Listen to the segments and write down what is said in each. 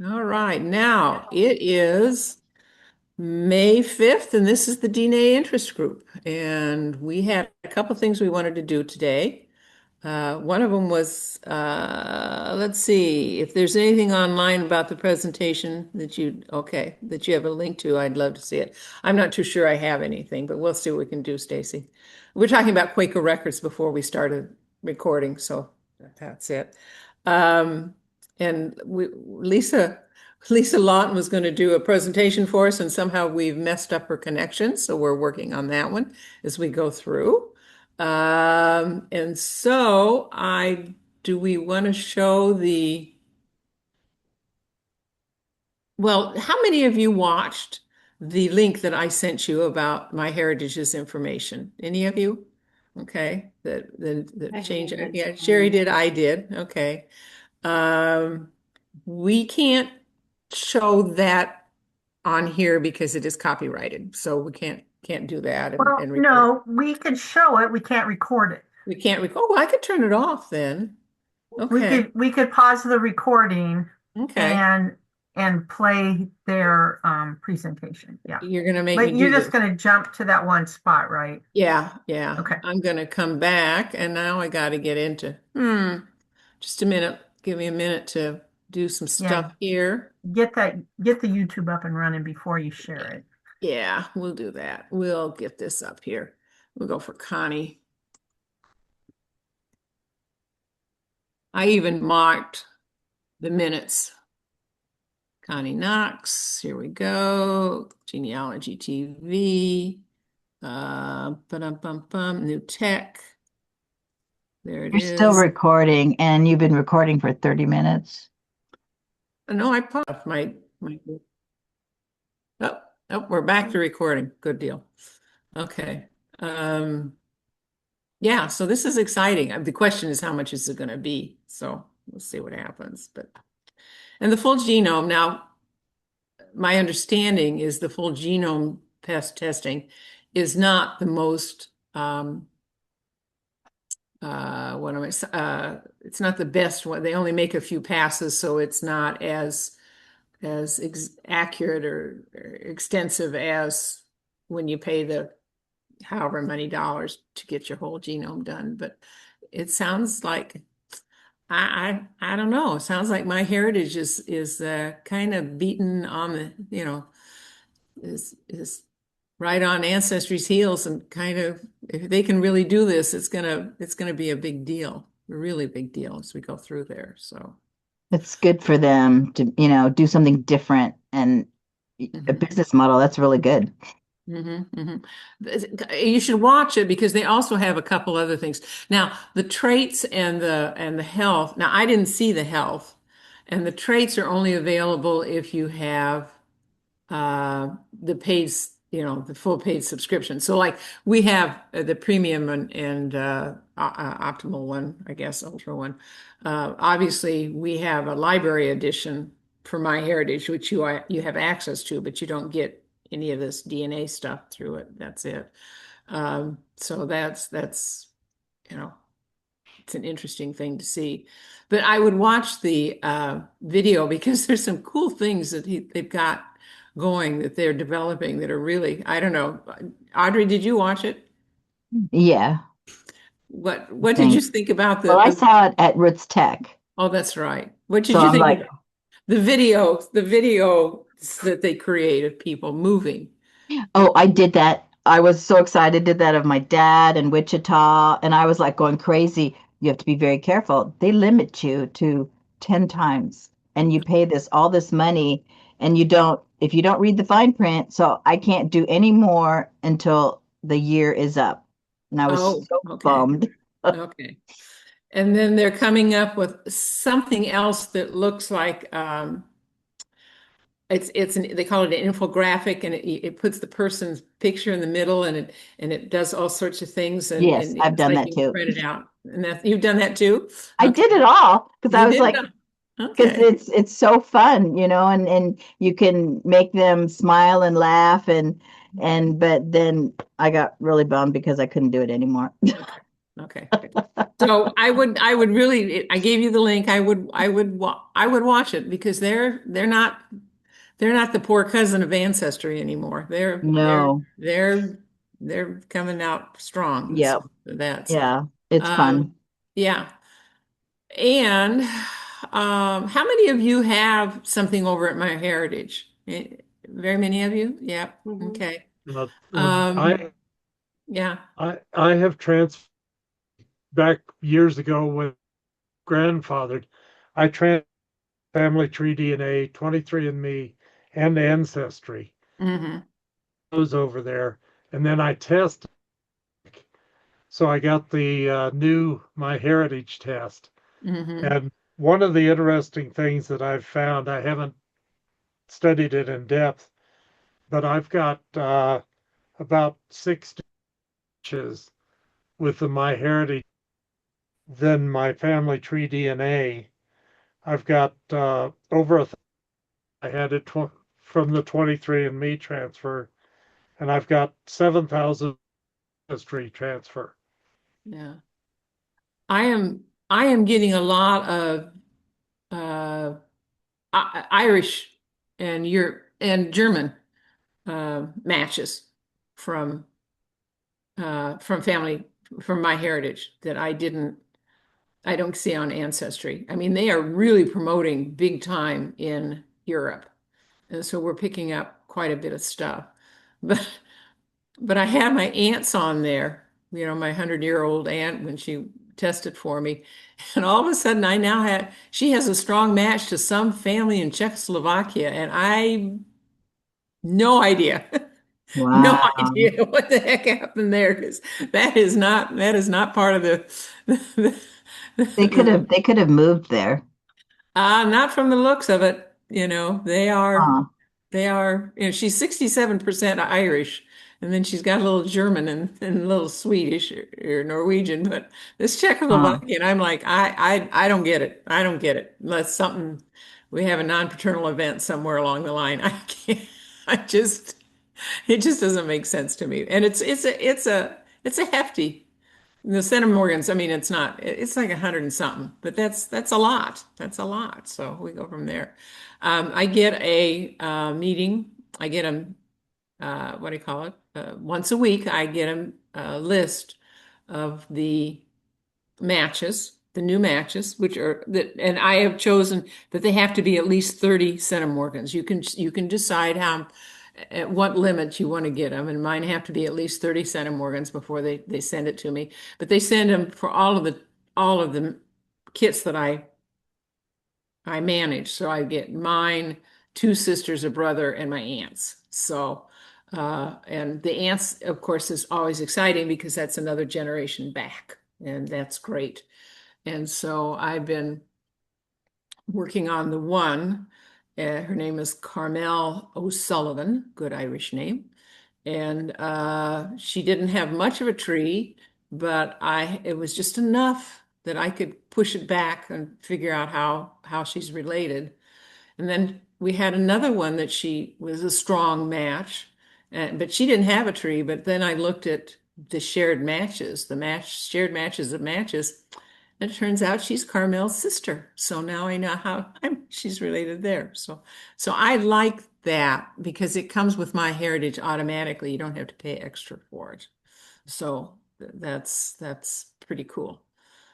All right, now it is May 5th, and this is the DNA interest group. And we had a couple things we wanted to do today. One of them was, let's see, if there's anything online about the presentation that you have a link to, I'd love to see it. I'm not too sure I have anything, but we'll see what we can do, Stacy. We're talking about Quaker Records before we started recording, so that's it. Um, and Lisa Lawton was going to do a presentation for us, and somehow we've messed up her connection, so we're working on that one as we go through. And so do we want to show well, how many of you watched the link that I sent you about MyHeritage's information? Any of you? Okay, that change. Yeah, Sherry did, I did. Okay. Um, we can't show that on here because it is copyrighted, so we can't do that Well, and record. no, we can show it. We can't record it. We can't record. Oh, I could turn it off then. We Okay. could we could pause the recording Okay. and play their presentation. Yeah. You're gonna make me But you're do just this. going to jump to that one spot, right? Yeah, yeah. Okay. I'm gonna come back and now I gotta get into just a minute. Give me a minute to do some Yeah. stuff here. Get the YouTube up and running before you share it. Yeah, we'll do that. We'll get this up here. We'll go for Connie. I even marked the minutes. Connie Knox, here we go. Genealogy TV. New tech. There it You're still is. recording, and you've been recording for 30 minutes. No, I paused my. Oh, oh, we're back to recording. Good deal. Okay. Yeah, so this is exciting. The question is how much is it going to be? So we'll see what happens. And the full genome, now, my understanding is the full genome testing is not the most what am I it's not the best one. They only make a few passes, so it's not as accurate or extensive as when you pay the however many dollars to get your whole genome done. But it sounds like I don't know. It sounds like MyHeritage is kind of beaten on the, is right on Ancestry's heels, and kind of, if they can really do this, it's gonna be a big deal, a really big deal as we go through there. So It's good for them to, do something different and a mhm. business model. That's really good. You should watch it because they also have a couple other things. Now, the traits and the health. Now, I didn't see the health, and the traits are only available if you have the paid, the full paid subscription. So like we have the premium and optimal one, I guess, ultra one. Obviously, we have a library edition for MyHeritage, which you have access to, but you don't get any of this DNA stuff through it. That's it. So that's you know it's an interesting thing to see. But I would watch the video because there's some cool things that they've got going that they're developing that are really, I don't know. Audrey, did you watch it? Yeah, What did you thanks. think about Well, I saw it at Ritz Tech. oh, that's right. What So did you I'm think like, of the video that they create of people moving? oh, I did that. I was so excited, did that of my dad in Wichita, and I was like going crazy. You have to be very careful. They limit you to 10 times, and you pay all this money, and if you don't read the fine print, so I can't do any more until the year is up. And I was Oh, so okay. bummed. Okay. And then they're coming up with something else that looks like they call it an infographic, and it puts the person's picture in the middle, and it does all sorts of things, and Yes, and I've it's done like that you too. print it out, and that you've done that too. I did Okay, it all because I you was did it. like, because Okay, it's so fun, and you can make them smile and laugh, but then I got really bummed because I couldn't do it anymore. okay. Okay. So I would really, I gave you the link. I would watch it because they're not the poor cousin of Ancestry anymore. They're they're No. they're they're coming out strong. So Yep. that's Yeah. It's um fun. yeah. And how many of you have something over at My Heritage? Very many of you? Yep. Mhm. Okay. Uh, Um, yeah. I have trans back years ago with grandfathered. I trans family tree DNA, 23andMe, and Ancestry. Hmm. Those over there, and then I test. So I got the new My Heritage test, Hmm. and one of the interesting things that I've found, I haven't studied it in depth, but I've got about 6 inches with the My Heritage than my family tree DNA. I've got over I had it from the 23andMe transfer, and I've got 7,000 history transfer. Yeah. I am getting a lot of uh Irish and German matches from family from My Heritage that I don't see on Ancestry. I mean, they are really promoting big time in Europe. And so we're picking up quite a bit of stuff. But I had my aunts on there, my 100-year-old aunt when she tested for me. And all of a sudden she has a strong match to some family in Czechoslovakia. And no idea. No Wow. idea what the heck happened there because that is not part of the They could have moved there. not from the looks of it. They are Huh. they are, she's 67% Irish, and then she's got a little German and a little Swedish or Norwegian. But this Huh. Czechoslovakian, I'm like, I don't get it. I don't get it. Unless we have a non-paternal event somewhere along the line. I can't, I just, it just doesn't make sense to me. And it's a hefty. The Centimorgans, I mean, it's like 100 and something, but that's a lot. That's a lot. So we go from there. I get a meeting. I get them, what do you call it? Once a week, I get a list of the matches, the new matches, and I have chosen that they have to be at least 30 centimorgans. You can decide at what limit you want to get them, and mine have to be at least 30 centimorgans before they send it to me. But they send them for all of the kits that I manage. So I get mine, two sisters, a brother, and my aunts. So and the aunts, of course, is always exciting because that's another generation back, and that's great. And so I've been working on the one. Her name is Carmel O'Sullivan, good Irish name. And she didn't have much of a tree, but it was just enough that I could push it back and figure out how she's related. And then we had another one that she was a strong match, but she didn't have a tree. But then I looked at the shared matches of matches, and it turns out she's Carmel's sister. So now I know how she's related there. So I like that because it comes with My Heritage automatically. You don't have to pay extra for it. So that's pretty cool.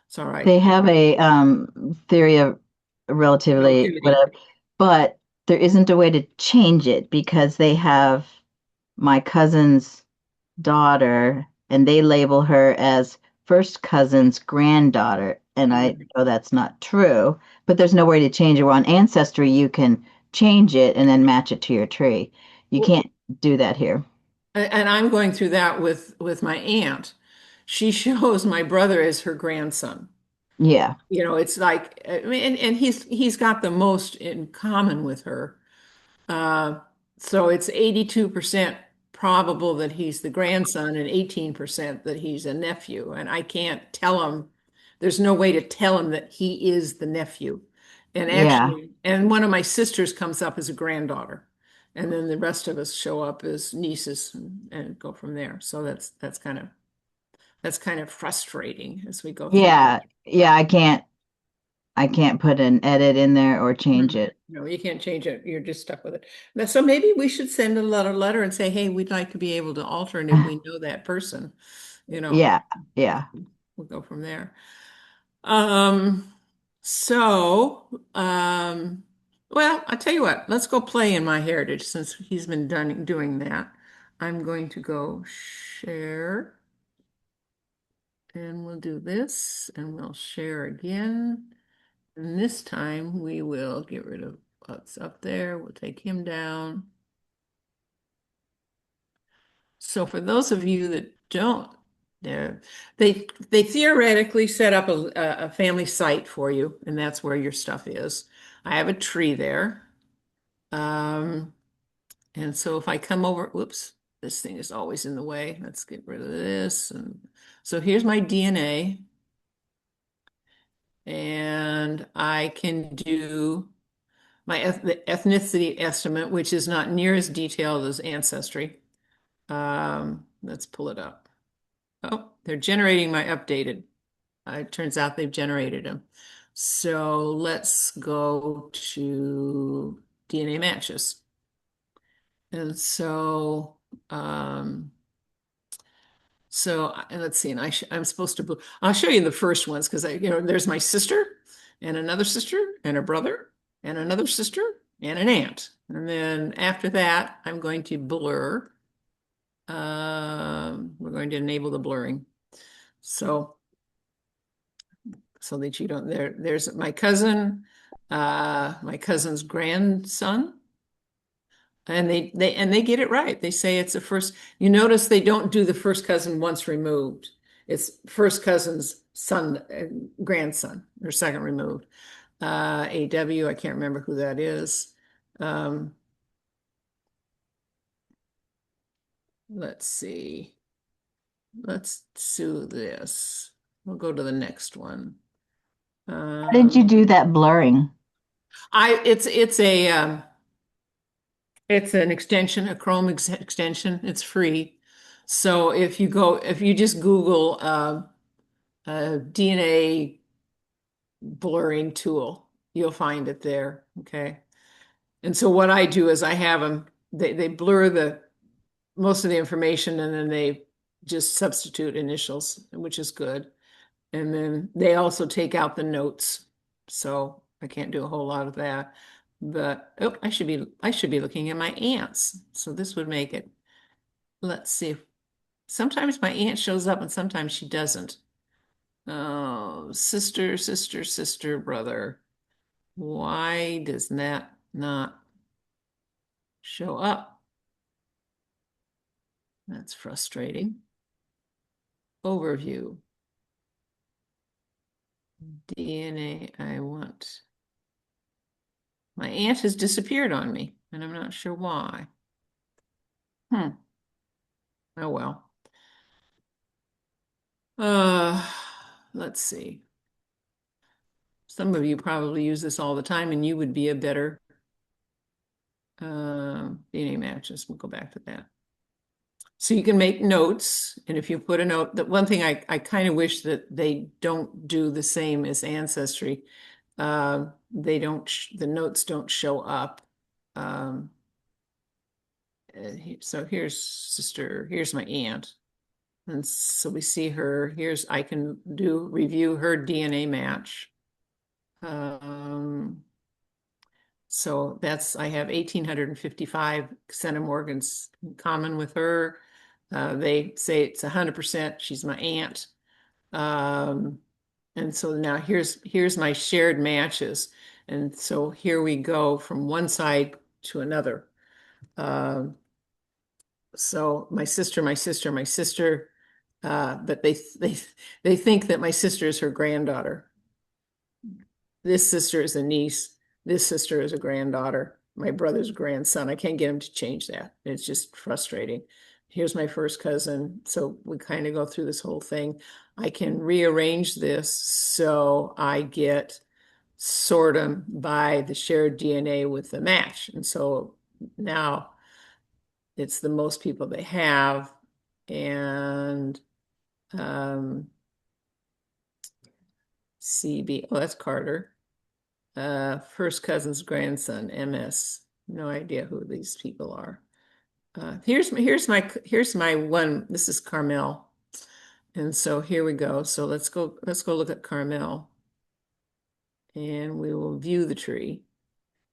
It's all right. They have a theory of relatively Relativity. whatever, but there isn't a way to change it because they have my cousin's daughter and they label her as first cousin's granddaughter. And I Mhm. know that's not true, but there's no way to change it. Where on Ancestry, you can change it and then match it to your tree. You Well, can't do that here. and I'm going through that with my aunt. She shows my brother as her grandson. Yeah. It's like, I mean, and he's got the most in common with her. Uh, so it's 82% probable that he's the grandson and 18% that he's a nephew. And I can't tell him, there's no way to tell him that he is the nephew. And Yeah. actually, and one of my sisters comes up as a granddaughter. And then the rest of us show up as nieces and go from there. So that's kind of That's kind of frustrating as we go through Yeah, this. yeah, I can't put an edit in there or change Mhm. it. No, you can't change it. You're just stuck with it. So maybe we should send a letter and say, hey, we'd like to be able to alter, and if we know that person, you know, Yeah, yeah. we'll go from there. Um, so, well, I tell you what, let's go play in My Heritage since he's been doing that. I'm going to go share, and we'll do this, and we'll share again. And this time we will get rid of what's up there. We'll take him down. So for those of you that don't, they're- they theoretically set up a family site for you, and that's where your stuff is. I have a tree there. Um, and so if I come over, whoops, this thing is always in the way. Let's get rid of this. And so here's my DNA, and I can do my ethnicity estimate, which is not near as detailed as Ancestry. Let's pull it up. Oh, they're generating my updated. It turns out they've generated them. So let's go to DNA matches. And so, um, and let's see, and I'm supposed to, I'll show you the first ones because there's my sister and another sister and a brother and another sister and an aunt. And then after that, I'm going to blur. We're going to enable the blurring. So that you don't, there's my cousin's grandson. And they get it right. They say it's the first. You notice they don't do the first cousin once removed. It's first cousin's son, grandson, or second removed. AW, I can't remember who that is. Um, let's see. Let's do this. We'll go to the next one. How did you Um, do that blurring? I it's an extension, a Chrome extension. It's free. So if you just Google DNA blurring tool, you'll find it there. Okay. And so what I do is I have them, they blur the most of the information and then they just substitute initials, which is good. And then they also take out the notes. So I can't do a whole lot of that. But oh, I should be looking at my ants. So this would make it. Let's see. Sometimes my aunt shows up and sometimes she doesn't. Oh, sister, sister, sister, brother. Why does that not show up? That's frustrating. Overview. DNA, I want. My aunt has disappeared on me, and I'm not sure why. Hmm. Oh well. Uh, let's see. Some of you probably use this all the time, and you would be a better DNA matches. We'll go back to that. So you can make notes, and if you put a note, that one thing I kind of wish that they don't do the same as Ancestry. They don't, the notes don't show up. Um, so here's my aunt. And so we see her, I can review her DNA match. Um, so I have 1,855 centimorgans in common with her. They say it's 100%. She's my aunt. Um, and so now here's my shared matches. And so here we go from one side to another. Um, so my sister, my sister, my sister, but they think that my sister is her granddaughter. This sister is a niece. This sister is a granddaughter. My brother's grandson. I can't get him to change that. It's just frustrating. Here's my first cousin. So we kind of go through this whole thing. I can rearrange this so I get sort them by the shared DNA with the match. And so now it's the most people they have. And CB. Oh, that's Carter. First cousin's grandson, MS. No idea who these people are. Here's my one. This is Carmel. And so here we go. So let's go look at Carmel. And we will view the tree.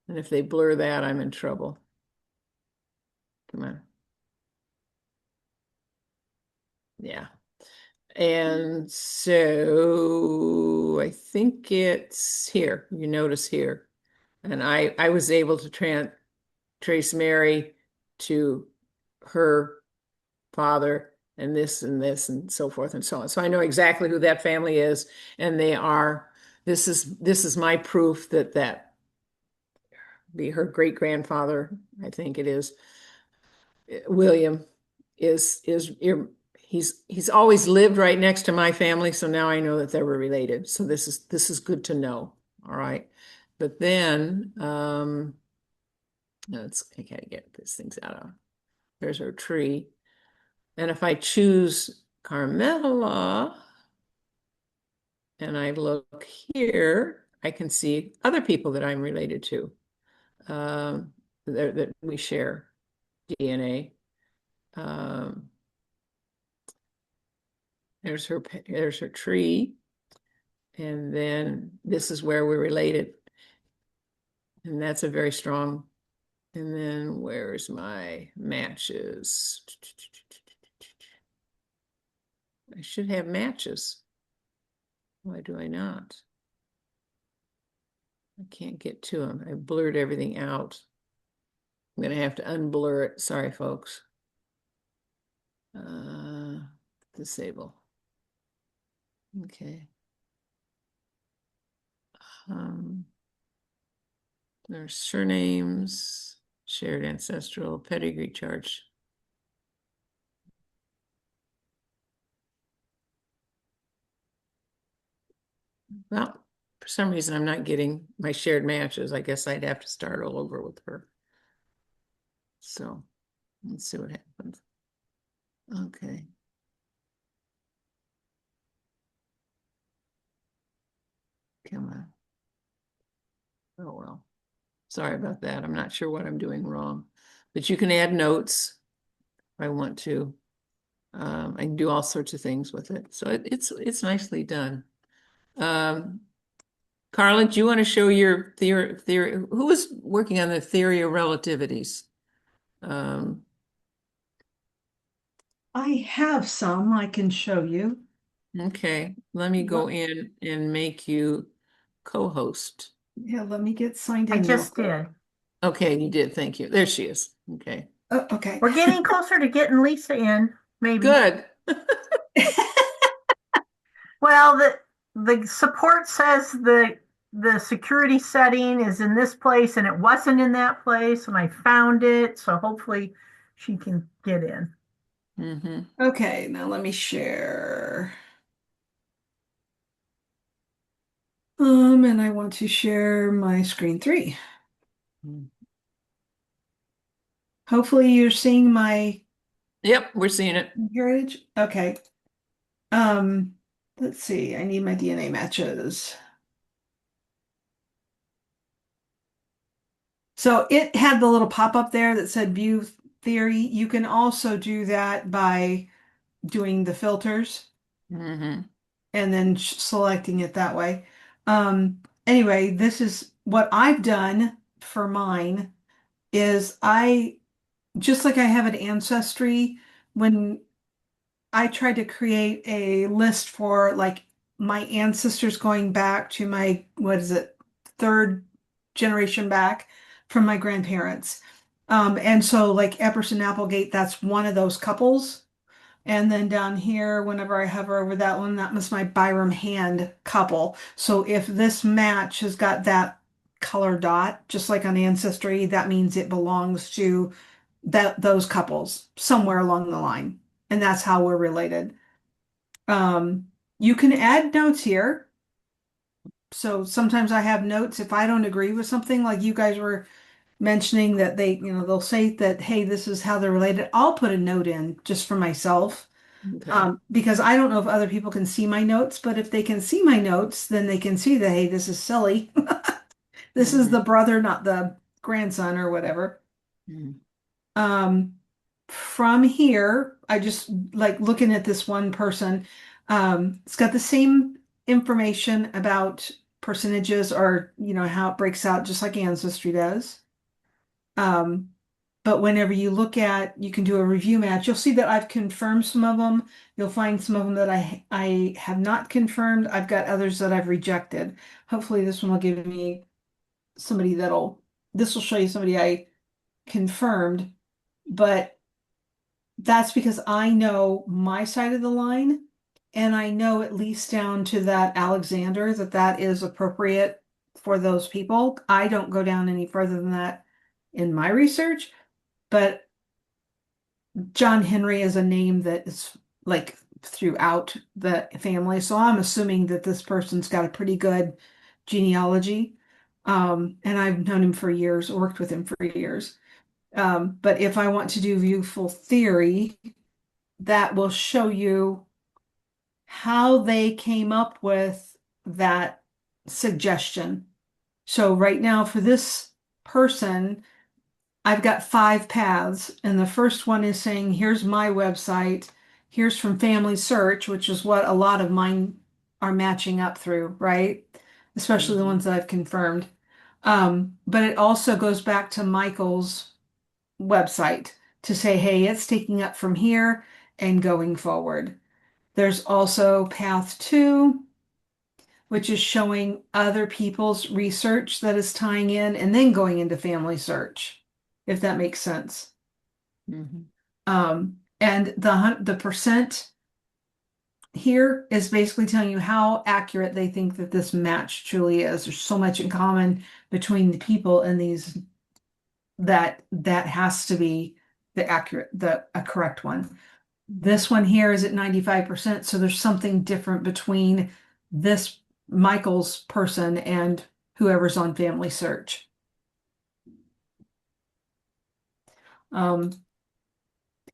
And if they blur that, I'm in trouble. Come on. Yeah. And so I think it's here. You notice here. And I was able to trace Mary to her father and this and so forth and so on. So I know exactly who that family is, and this is my proof that be her great grandfather, I think it is, William, he's always lived right next to my family, so now I know that they were related. So this is good to know. All right. But then I gotta get these things out of. There's our tree. And if I choose Carmela and I look here, I can see other people that I'm related to, that we share DNA. There's her tree. And then this is where we're related. And that's a very strong. And then where's my matches? I should have matches. Why do I not? I can't get to them. I blurred everything out. I'm going to have to unblur it. Sorry, folks. Disable. Okay. There's surnames, shared ancestral, pedigree charge. Well, for some reason, I'm not getting my shared matches. I guess I'd have to start all over with her. So let's see what happens. Okay. Come on. Oh, well. Sorry about that. I'm not sure what I'm doing wrong. But you can add notes if I want to. I can do all sorts of things with it. So it's nicely done. Carla, do you want to show your theory? Who was working on the theory of relativities? I have some I can show you. Okay, let me go in and make you co-host. Yeah, let me get signed I in. just did. Okay, you did. Thank you. There she is. Okay. Oh, okay. We're getting closer to getting Lisa in, maybe. Good. Well, the support says the security setting is in this place and it wasn't in that place, and I found it, so hopefully she can get in. Mm-hmm. Okay, now let me share. And I want to share my screen 3. Hopefully you're seeing my Yep, we're seeing it. heritage. Okay. Let's see. I need my DNA matches. So it had the little pop-up there that said view theory. You can also do that by doing the filters Mm-hmm. and then selecting it that way. Anyway, this is what I've done for mine is just like I have an ancestry, when I tried to create a list for like my ancestors going back to my, what is it, third generation back from my grandparents. And so like Epperson Applegate, that's one of those couples. And then down here, whenever I hover over that one, that was my Byram Hand couple. So if this match has got that color dot, just like on Ancestry, that means it belongs to those couples somewhere along the line. And that's how we're related. You can add notes here. So sometimes I have notes if I don't agree with something, like you guys were mentioning that they'll say that, hey, this is how they're related. I'll put a note in just for myself. Okay. Because I don't know if other people can see my notes, but if they can see my notes, then they can see that, hey, this is silly. This is the Mhm. brother, not the grandson or whatever. Mhm. Um, from here, I just like looking at this one person. It's got the same information about percentages or, how it breaks out just like Ancestry does. Um, but whenever you look at, you can do a review match. You'll see that I've confirmed some of them. You'll find some of them that I have not confirmed. I've got others that I've rejected. Hopefully this one will give me somebody this will show you somebody I confirmed, but that's because I know my side of the line and I know at least down to that Alexander that is appropriate for those people. I don't go down any further than that in my research, but John Henry is a name that is like throughout the family. So I'm assuming that this person's got a pretty good genealogy. And I've known him for years, worked with him for years. But if I want to do viewful theory, that will show you how they came up with that suggestion. So right now for this person, I've got 5 paths, and the first one is saying, here's my website, here's from Family Search, which is what a lot of mine are matching up through, right? Especially the Mhm. ones that I've confirmed. But it also goes back to Michael's website to say, hey, it's taking up from here and going forward. There's also path 2, which is showing other people's research that is tying in and then going into Family Search, if that makes sense. Mhm. And the percent here is basically telling you how accurate they think that this match truly is. There's so much in common between the people in these that has to be a correct one. This one here is at 95%, so there's something different between this Michael's person and whoever's on Family Search. Um,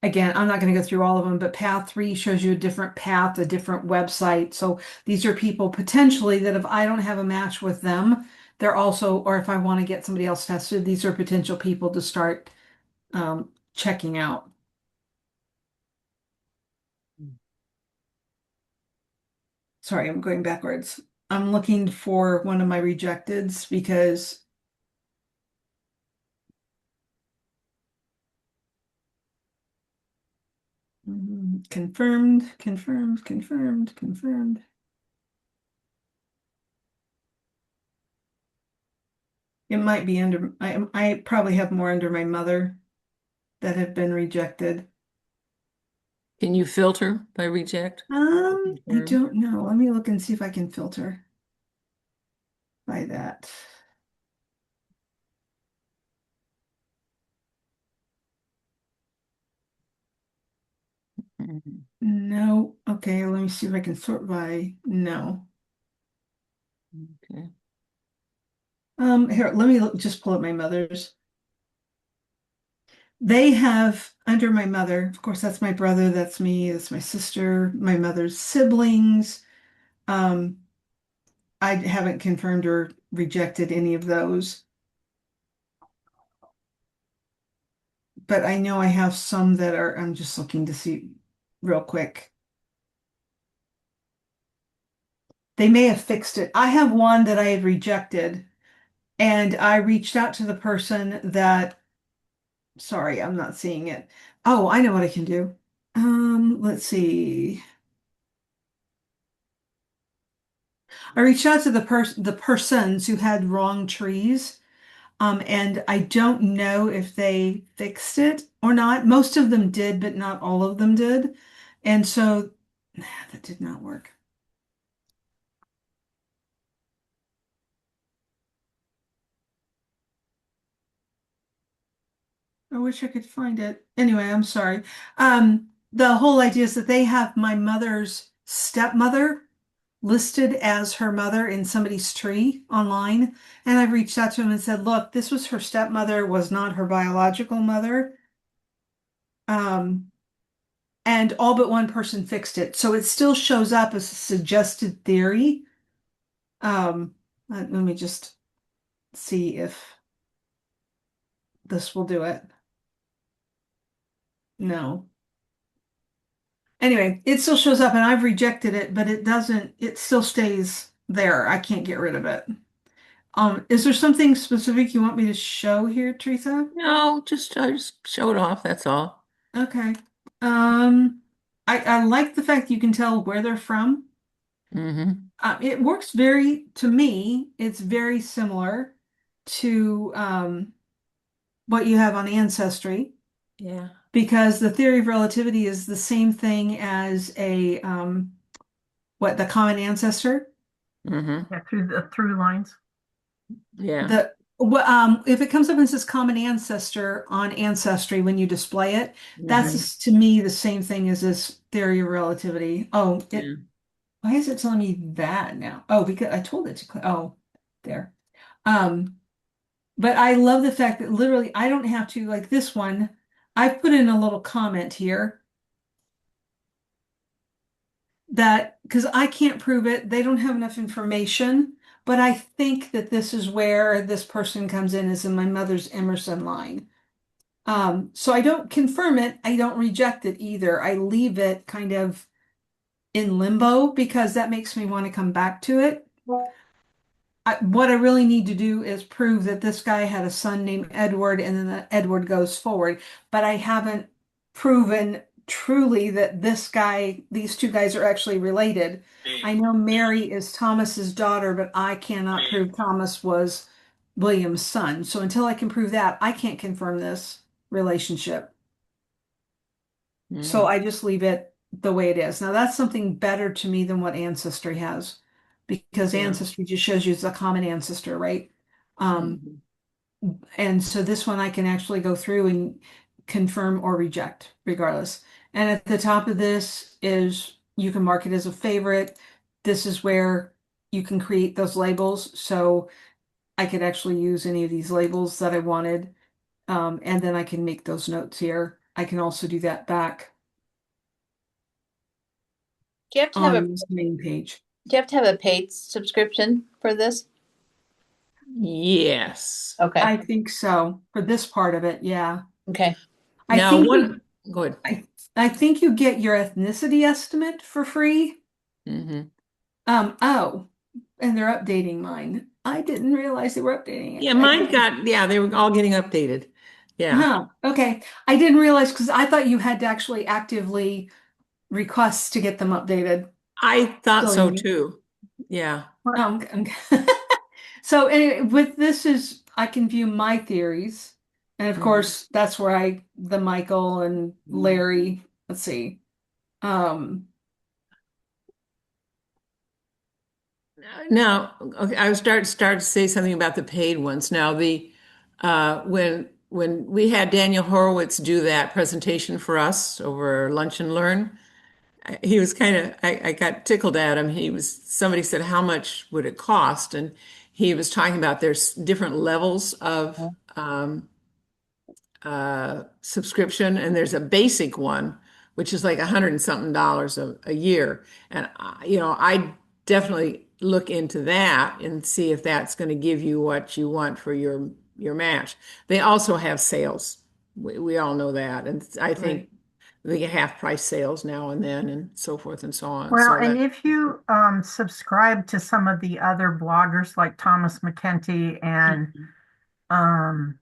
Again, I'm not going to go through all of them, but path 3 shows you a different path, a different website. So these are people potentially that if I don't have a match with them, they're also, or if I want to get somebody else tested, these are potential people to start checking out. Sorry, I'm going backwards. I'm looking for one of my rejecteds because confirmed, confirmed, confirmed, confirmed. It might be under, I probably have more under my mother that have been rejected. Can you filter by reject? I Confirm. don't know. Let me look and see if I can filter by that. Mhm. No. Okay, let me see if I can sort by no. Okay. Here, let me just pull up my mother's. They have under my mother, of course, that's my brother, that's me, that's my sister, my mother's siblings. Um, I haven't confirmed or rejected any of those, but I know I have some that are, I'm just looking to see real quick. They may have fixed it. I have one that I had rejected, and I reached out to the person that, sorry, I'm not seeing it. Oh, I know what I can do. Let's see. I reached out to the persons who had wrong trees. And I don't know if they fixed it or not. Most of them did, but not all of them did. And so that did not work. I wish I could find it. Anyway, I'm sorry. The whole idea is that they have my mother's stepmother listed as her mother in somebody's tree online. And I've reached out to him and said, look, this was her stepmother, was not her biological mother. Um, and all but one person fixed it. So it still shows up as a suggested theory. Let me just see if this will do it. No. Anyway, it still shows up and I've rejected it, but it doesn't, it still stays there. I can't get rid of it. Is there something specific you want me to show here, Teresa? No, just show it off, that's all. Okay. Um, I like the fact you can tell where they're from. Mm-hmm. It works to me, it's very similar to what you have on Ancestry Yeah. because the theory of relativity is the same thing as the common ancestor. Mm-hmm. Yeah, through the through lines. Yeah. If it comes up and says common ancestor on Ancestry when you display it, Mm-hmm. that's to me the same thing as this theory of relativity. Yeah. Why is it telling me that now? Oh, because I told it to click. Oh, there. Um, but I love the fact that literally I don't have to like this one. I've put in a little comment here that because I can't prove it, they don't have enough information. But I think that this is where this person comes in is in my mother's Emerson line. So I don't confirm it, I don't reject it either. I leave it kind of in limbo because that makes me want to come back to it. What I really need to do is prove that this guy had a son named Edward and then that Edward goes forward. But I haven't proven truly that these two guys are actually related. I know Mary is Thomas's daughter, but I cannot prove Thomas was William's son. So until I can prove that, I can't confirm this relationship. So Mm-hmm. I just leave it the way it is. Now that's something better to me than what Ancestry has, because Yeah. Ancestry just shows you it's a common ancestor, right? Um, Mm-hmm. and so this one I can actually go through and confirm or reject regardless. And at the top of this is you can mark it as a favorite. This is where you can create those labels. So I could actually use any of these labels that I wanted. And then I can make those notes here. I can also do that back Do you have to have on this main page. do you have to have a paid subscription for this? Yes. Okay. I think so for this part of it. Yeah. Okay. I Now, think you, go ahead. I think you get your ethnicity estimate for free. Mm-hmm. Oh, and they're updating mine. I didn't realize they were updating it. Yeah, yeah, they were all getting updated. Yeah. Okay. I didn't realize because I thought you had to actually actively request to get them updated. I thought Silly so me. too. Yeah. Okay. So anyway, with this is I can view my theories. And of Mhm. course, that's where the Michael and Larry, let's see. Um, Now, okay, I was start to say something about the paid ones. Now, the when we had Daniel Horowitz do that presentation for us over Lunch and Learn, he was kind of I got tickled at him. Somebody said, "How much would it cost?" And he was talking about there's different levels of subscription, and there's a basic one, which is like $100 and something a year. And I definitely look into that and see if that's going to give you what you want for your match. They also have sales. We all know that, and I think right. they get half price sales now and then, and so forth and so on. Well, So and that if you subscribe to some of the other bloggers like Thomas McKenty and um,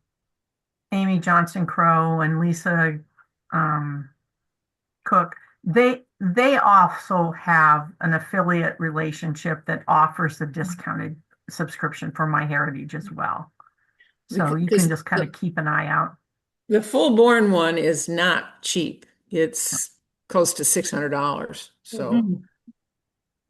Amy Johnson Crow and Lisa um, Cook, they also have an affiliate relationship that offers a discounted subscription for MyHeritage as well. So you can because just kind of keep an eye out. the full born one is not cheap. It's close to $600. So Mhm.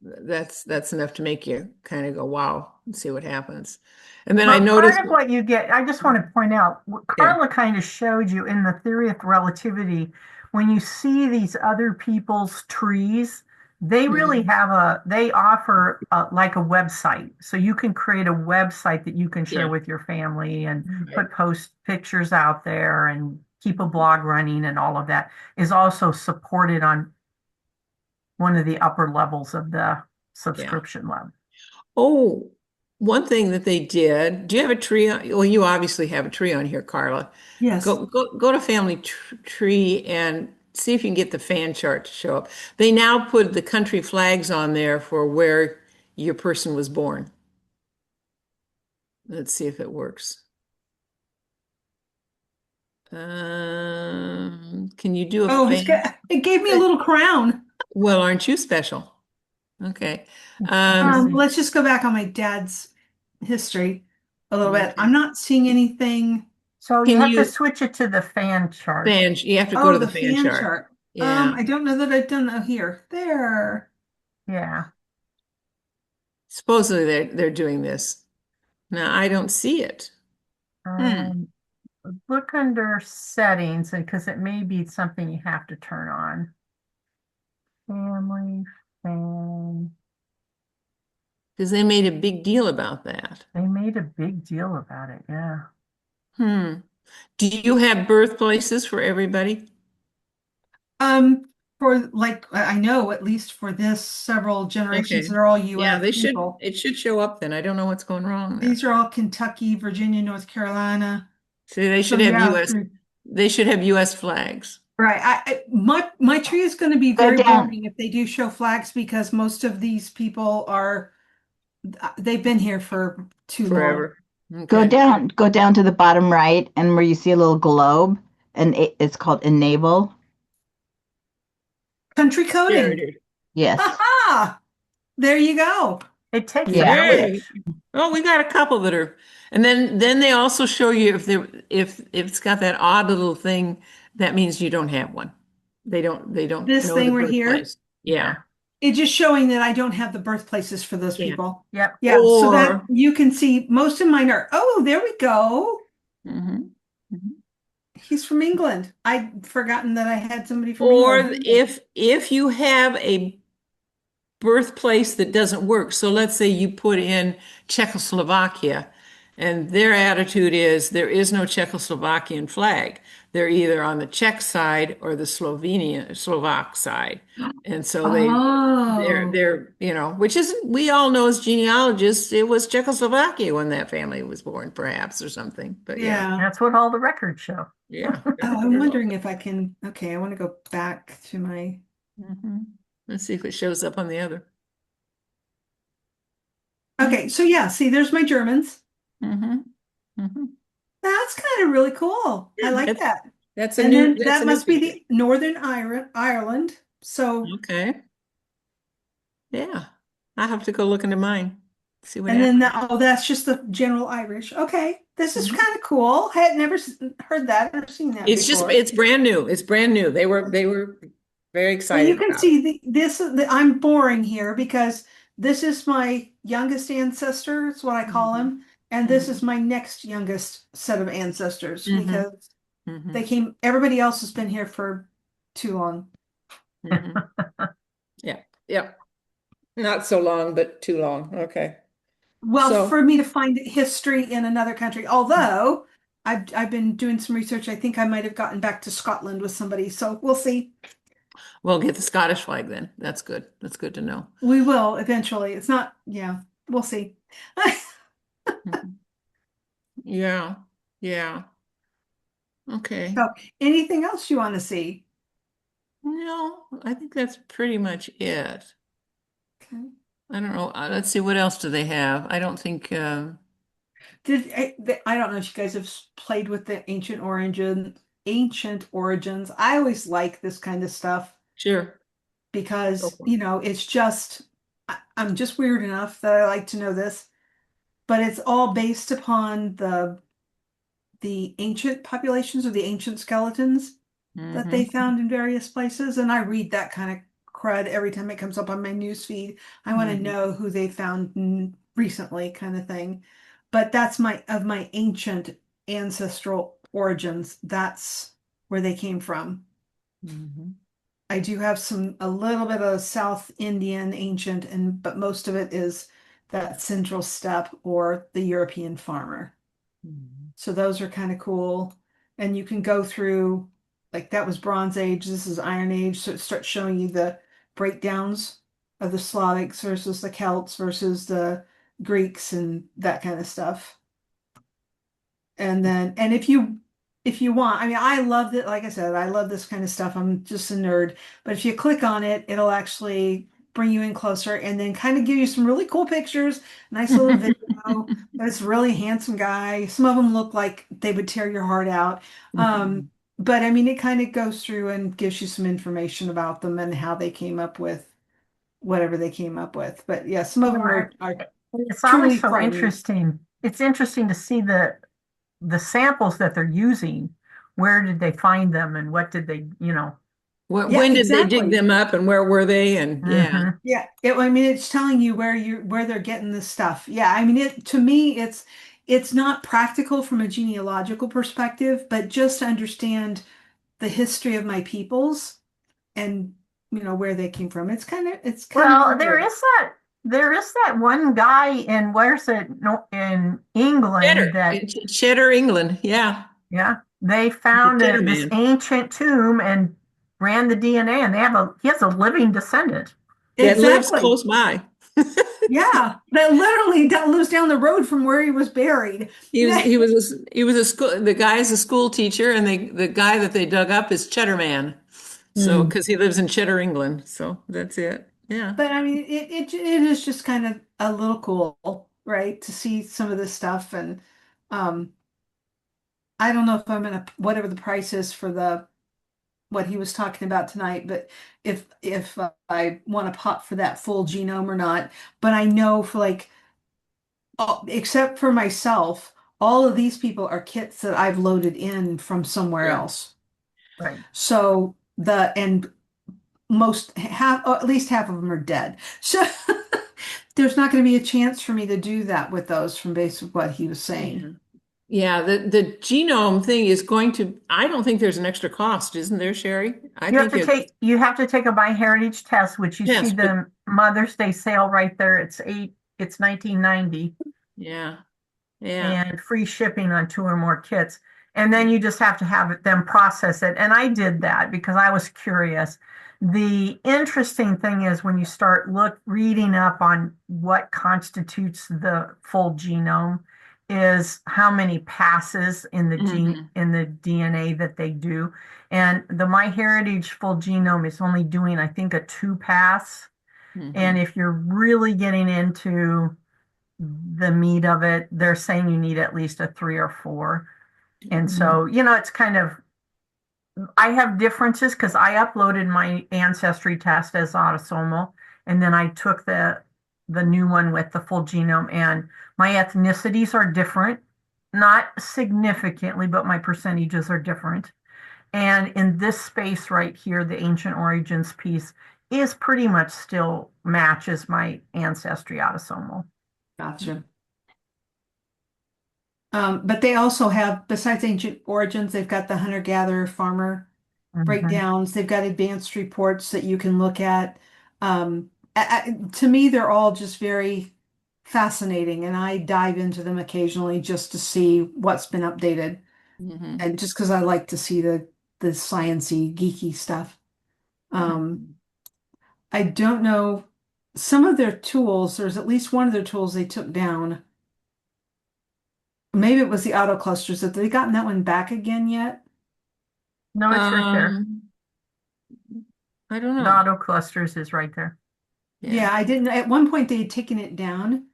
that's enough to make you kind of go, wow, and see what happens. And then I But part noticed, of what you get, I just want to point out, what yeah, Carla kind of showed you in the theory of relativity, when you see these other people's trees, they really mhm, have they offer like a website. So you can create a website that you can share yeah, with your family and right. post pictures out there and keep a blog running and all of that, is also supported on one of the upper levels of the Yeah. subscription level. Oh, one thing that they did, do you have a tree on? Well, you obviously have a tree on here, Carla. Yes. Go to Family Tree and see if you can get the fan chart to show up. They now put the country flags on there for where your person was born. Let's see if it works. Can you do a Oh, fan? it gave me a little crown. Well, aren't you special? Okay. Let's just go back on my dad's history a little bit. Okay. I'm not seeing anything. So you Can have to you switch it to the fan chart. you have to go Oh, to the the fan fan chart. chart. Yeah. I don't know that I've done that here. There. Yeah. Supposedly they're doing this. Now I don't see it. Hmm. Um, Look under settings because it may be something you have to turn on. Family fan. Because they made a big deal about that. They made a big deal about it. Yeah. Hmm. Do you have birthplaces for everybody? Um, for like I know at least for this several generations, Okay. they're all Yeah, US they should, people. it should show up then. I don't know what's going wrong there. These are all Kentucky, Virginia, North Carolina. See, they So should have yeah, US, they should have US flags. right. My tree is going to be Go very down. boring if they do show flags because most of these people are they've been here for too long. Forever. Okay. Go down to the bottom right, and where you see a little globe, and it's called enable. Country There it coding. is. Yes. Aha! There you go. It takes a Yeah. village. Oh, we got a couple that are, and then they also show you if it's got that odd little thing, that means you don't have one. They don't This know the thing right here, birthplace. Yeah. Yeah. it's just showing that I don't have the birthplaces for those Yeah. people. Yep. Yeah, so that Or you can see most of mine are, oh, there we go. Mhm. Mhm. He's from England. I'd forgotten that I had somebody from Or England. if you have a birthplace that doesn't work. So let's say you put in Czechoslovakia, and their attitude is there is no Czechoslovakian flag. They're either on the Czech side or the Slovak side. And so Oh, they're which is we all know as genealogists, it was Czechoslovakia when that family was born, perhaps, or something. But yeah, yeah. That's what all the records show. yeah. Oh, I'm wondering if I can, okay, I want to go back to my, Mhm. Let's see if it shows up on the other. okay, so yeah, see, there's my Germans. Mm-hmm. Mm-hmm. That's kind of really cool. I Yeah, like that. that's And then that's that a new must be feature. the Northern Ireland. So, Okay. Yeah. I have to go look into mine. See what and then happens. that, oh, that's just the general Irish. Okay, this is Mhm. kind of cool. I had never heard that, never seen that before. It's brand new. It's brand new. They were very And you excited can about it. see I'm boring here because this is my youngest ancestor. It's what I call Mhm. him. And this Mhm. is my next youngest set of ancestors Mhm. because Mhm. everybody else has been here for too long. Mhm. Yeah. Yeah. Not so long, but too long. Okay. Well, So for me to find history in another country, although I've been doing some research, I think I might have gotten back to Scotland with somebody. So we'll see. we'll get the Scottish flag then. That's good. That's good to know. We will eventually. It's not, yeah, we'll see. Mhm. Yeah. Yeah. Okay. So anything else you want to see? No, I think that's pretty much it. Okay. I don't know. Let's see, what else do they have? I don't think, I don't know if you guys have played with the ancient origins. I always like this kind of stuff sure. Go because, for it. it's just I'm just weird enough that I like to know this, but it's all based upon the ancient populations or the ancient skeletons that they Mm-hmm. found in various places. And I read that kind of crud every time it comes up on my news feed. I want to Mm-hmm. know who they found recently, kind of thing. But that's my ancient ancestral origins. That's where they came from. Mm-hmm. I do have a little bit of South Indian ancient, but most of it is that central steppe or the European farmer. Mm-hmm. So those are kind of cool. and you can go through, like that was Bronze Age, this is Iron Age, so it starts showing you the breakdowns of the Slavics versus the Celts versus the Greeks and that kind of stuff. And then, and if you want, I mean, I love it. Like I said, I love this kind of stuff. I'm just a nerd. But if you click on it, it'll actually bring you in closer and then kind of give you some really cool pictures, nice little video. This really handsome guy. Some of them look like they would tear your heart out. But I mean, it kind of goes through and gives you some information about them and how they came up with whatever they came up with. But yeah, some of them are It's always truly so frightening. interesting. It's interesting to see the samples that they're using. Where did they find them and what did they, you know? Yeah, When did they dig exactly. them up and where were they? And yeah. Hmm. Yeah, I mean, it's telling you where they're getting this stuff. Yeah, I mean, it to me, it's not practical from a genealogical perspective, but just to understand the history of my peoples and where they came from. It's kind of Well, really good. there is that one guy in where's it no, in England that Cheddar, England. Yeah. yeah they The found Cheddar this Man. ancient tomb and ran the DNA and he has a living descendant. That lives Exactly. close by. Yeah, that literally lives down the road from where he was buried. He was a school, the guy is a school teacher, and the guy that they dug up is Cheddar Man. So Hmm. because he lives in Cheddar, England. So that's it. Yeah. But I mean, it is just kind of a little cool, right, to see some of this stuff. And um, I don't know if I'm gonna whatever the price is for the what he was talking about tonight, but if I want to pop for that full genome or not. But I know for like, except for myself, all of these people are kits that I've loaded in from somewhere Yeah. else. Right. So and most half, or at least half of them are dead. So there's not going to be a chance for me to do that with those from based on what he was saying. Yeah. Yeah. The genome thing is going to, I don't think there's an extra cost, isn't there, Sherry? I think it's You have to take a MyHeritage test, which you see yes, but the Mother's Day sale right there. It's 1990 yeah. Yeah. and free shipping on two or more kits. And then you just have to have them process it. And I did that because I was curious. The interesting thing is when you start reading up on what constitutes the full genome is how many passes in the Hmm. in the DNA that they do. And the MyHeritage full genome is only doing, I think, a two pass. And Hmm. if you're really getting into the meat of it, they're saying you need at least a three or four. And Hmm. so, it's kind of, I have differences because I uploaded my ancestry test as autosomal, and then I took the new one with the full genome, and my ethnicities are different, not significantly, but my percentages are different. And in this space right here, the ancient origins piece is pretty much still matches my ancestry autosomal. Gotcha. But they also have, besides ancient origins, they've got the hunter-gatherer farmer Mhm. breakdowns. They've got advanced reports that you can look at. To me, they're all just very fascinating, and I dive into them occasionally just to see what's been updated, Hmm. and just because I like to see the sciencey, geeky stuff. Um, I don't know some of their tools. There's at least one of their tools they took down. Maybe it was the auto clusters. Have they gotten that one back again yet? No, it's right there. Um, I don't The know. auto clusters is right there. Yeah. Yeah, I didn't. At one point, they had taken it down.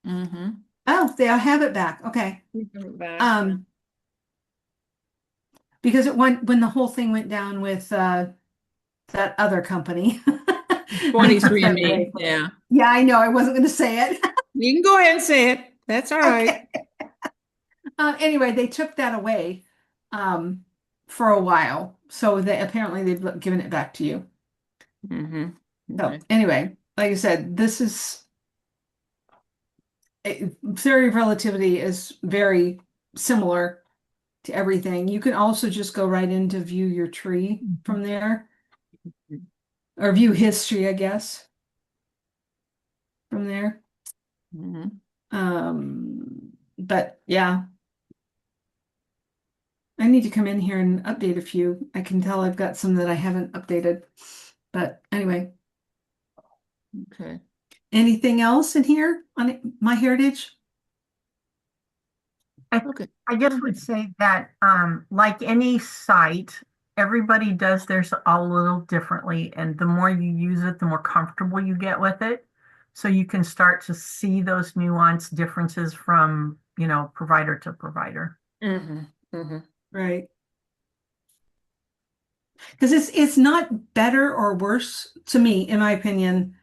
Hmm. Oh, they have it back. Okay. Back. Yeah. Um, because it went when the whole thing went down with that other company. They took 23 and that me. away from it. Yeah. Yeah, I know. I wasn't going to say it. You can go ahead and say it. That's all right. Okay. Anyway, they took that away um, for a while. So they apparently they've given it back to you. Hmm. So Okay. anyway, like I said, this is theory of relativity is very similar to everything. You can also just go right into view your tree Mhm. from there, or view history, I guess, from there. Hmm. But yeah, I need to come in here and update a few. I can tell I've got some that I haven't updated. But anyway, Okay. anything else in here on My Heritage? Okay. I just would say that, like any site, everybody does theirs a little differently, and the more you use it, the more comfortable you get with it. So you can start to see those nuanced differences from, provider to provider. Mm-hmm. Mm-hmm. Right. Because it's not better or worse to me, in my opinion,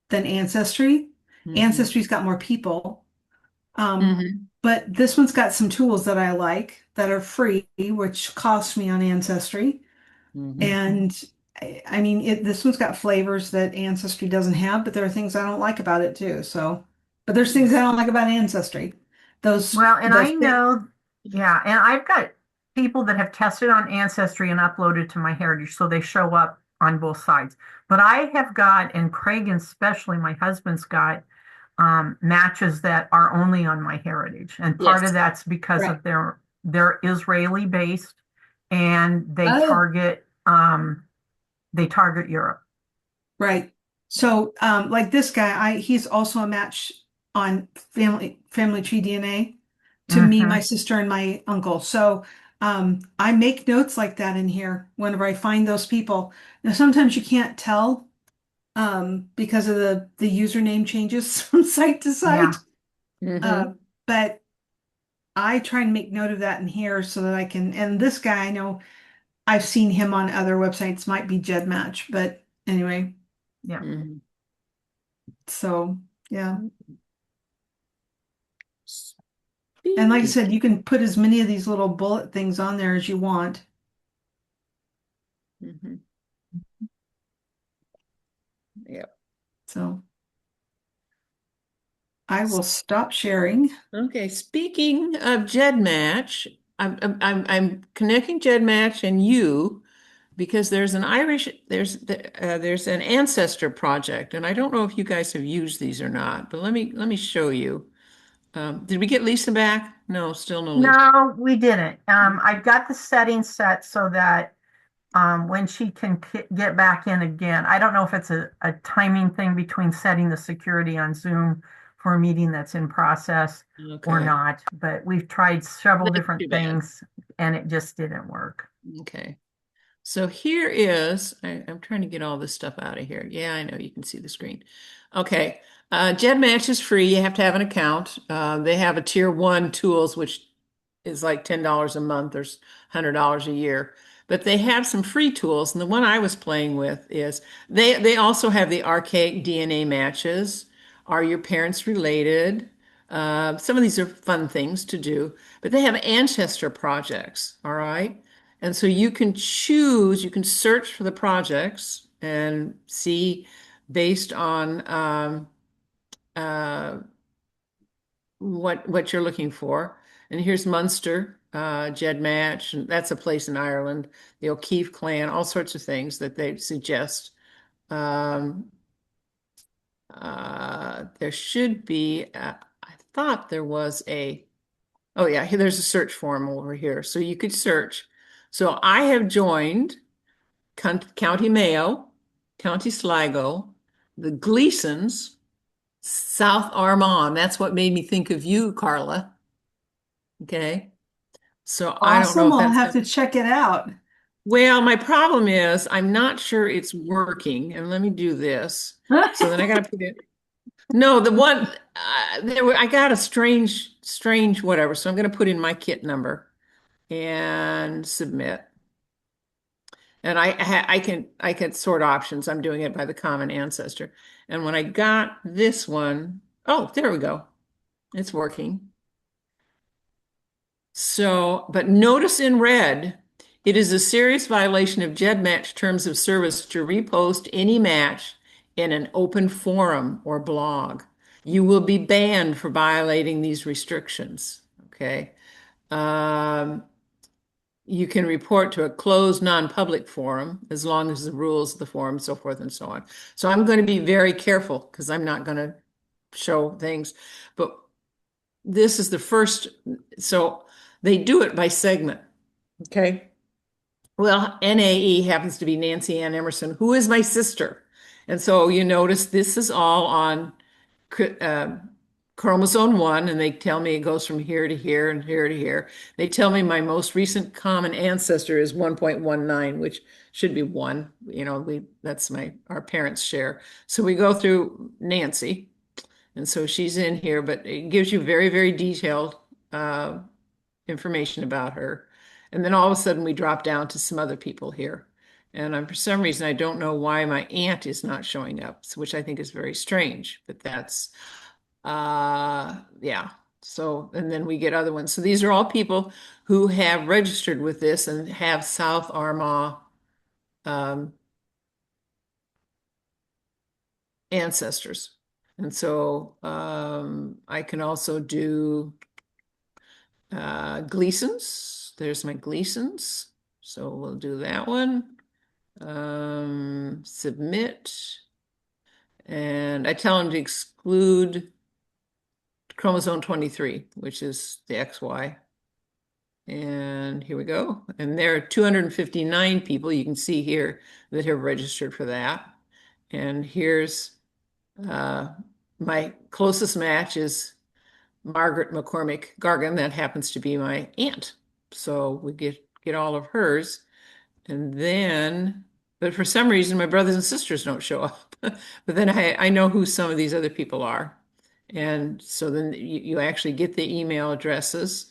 than Ancestry. Mm-hmm. Ancestry's got more people. Mm-hmm. But this one's got some tools that I like that are free, which cost me on Ancestry. Mm-hmm. And I mean, this one's got flavors that Ancestry doesn't have, but there are things I don't like about it too. So, but there's things I don't like about Ancestry. Those Well, and those I know, yeah, and I've got people that have tested on Ancestry and uploaded to my Heritage, so they show up on both sides. But I have got, and Craig especially, my husband's got matches that are only on my Heritage, and part of Yes. that's because right. of they're Israeli based, and Oh, they target Europe. right. So, like this guy, he's also a match on Family Tree DNA to me, my Hmm. sister, and my uncle. So, I make notes like that in here whenever I find those people. Now, sometimes you can't tell because of the username changes from site to Yeah, site. Mm-hmm. Uh, but I try and make note of that in here so that I can. And this guy, I know I've seen him on other websites, might be GEDmatch, but anyway. yeah. Mm-hmm. So yeah. And like I Speaking. said, you can put as many of these little bullet things on there as you want. Mm-hmm. Yep. So I will stop sharing. Okay. Speaking of GEDmatch, I'm connecting GEDmatch and you because there's an Irish there's an ancestor project, and I don't know if you guys have used these or not, but let me show you. Did we get Lisa back? No, still no Lisa. No, we didn't. I've got the settings set so that when she can get back in again, I don't know if it's a timing thing between setting the security on Zoom for a meeting that's in process or Okay. not, but we've tried several That's too different bad. things and it just didn't work. Okay. So here is, I'm trying to get all this stuff out of here. Yeah, I know you can see the screen. Okay. GEDmatch is free. You have to have an account. They have a tier one tools, which is like $10 a month or $100 a year. But they have some free tools. And the one I was playing with is they also have the archaic DNA matches. Are your parents related? Some of these are fun things to do, but they have ancestor projects. All right. And so you can choose, you can search for the projects and see based on uh, what you're looking for. And here's Munster, Jed Match, and that's a place in Ireland, the O'Keefe clan, all sorts of things that they suggest. Um, there should be, I thought there was oh yeah, there's a search form over here. So you could search. So I have joined County Mayo, County Sligo, the Gleasons, South Armagh. That's what made me think of you, Carla. Okay. So I don't know Awesome. if I'll that's have going to check it out. well, my problem is I'm not sure it's working. And let me do this. So then I got to put it. No, the one I got a strange whatever. So I'm going to put in my kit number and submit. And I can sort options. I'm doing it by the common ancestor. And when I got this one, oh, there we go. It's working. So, but notice in red, it is a serious violation of GEDmatch terms of service to repost any match in an open forum or blog. You will be banned for violating these restrictions. Okay. Um, you can report to a closed non-public forum as long as the rules of the forum, so forth and so on. So I'm going to be very careful because I'm not going to show things. But this is the first, so they do it by segment. Okay. Well, NAE happens to be Nancy Ann Emerson, who is my sister. And so you notice this is all on uh, chromosome 1, and they tell me it goes from here to here and here to here. They tell me my most recent common ancestor is 1.19, which should be 1. That's our parents' share. So we go through Nancy, and so she's in here, but it gives you very, very detailed uh, information about her. And then all of a sudden we drop down to some other people here. And for some reason, I don't know why my aunt is not showing up, which I think is very strange, but yeah. So, and then we get other ones. So these are all people who have registered with this and have South Armagh um, ancestors. And so I can also do Gleason's. There's my Gleason's. So we'll do that one. Submit. And I tell them to exclude chromosome 23, which is the XY. And here we go. And there are 259 people you can see here that have registered for that. And here's my closest match is Margaret McCormick Gargan. That happens to be my aunt. So we get all of hers. And then, but for some reason, my brothers and sisters don't show up. But then I know who some of these other people are. And so then you actually get the email addresses.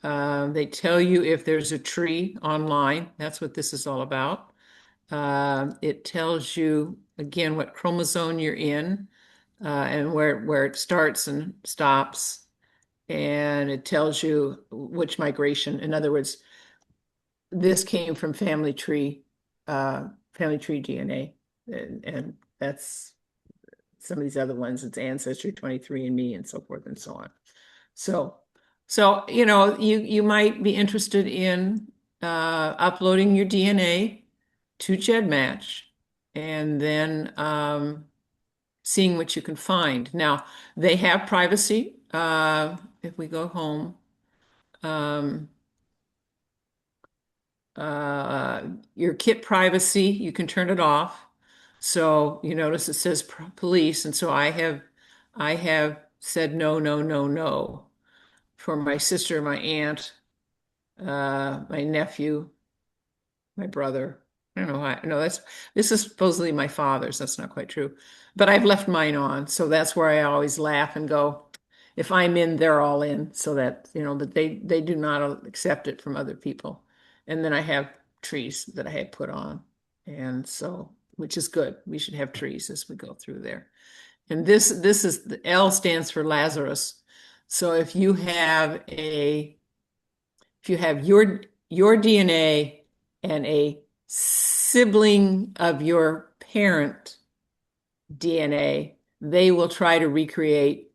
They tell you if there's a tree online. That's what this is all about. It tells you, again, what chromosome you're in and where it starts and stops. And it tells you which migration. In other words, this came from family tree DNA, and that's some of these other ones. It's Ancestry 23andMe and so forth and so on. So you might be interested in uploading your DNA to GEDmatch and then seeing what you can find. Now, they have privacy. If we go home, um, your kit privacy, you can turn it off. So you notice it says police, and so I have said no, no, no, no for my sister, my aunt, my nephew, my brother. I don't know why. No, this is supposedly my father's. That's not quite true. But I've left mine on, so that's where I always laugh and go, if I'm in, they're all in, so that that they do not accept it from other people. And then I have trees that I had put on, and so which is good. We should have trees as we go through there. And this is the L stands for Lazarus. So if you have your DNA and a sibling of your parent DNA, they will try to recreate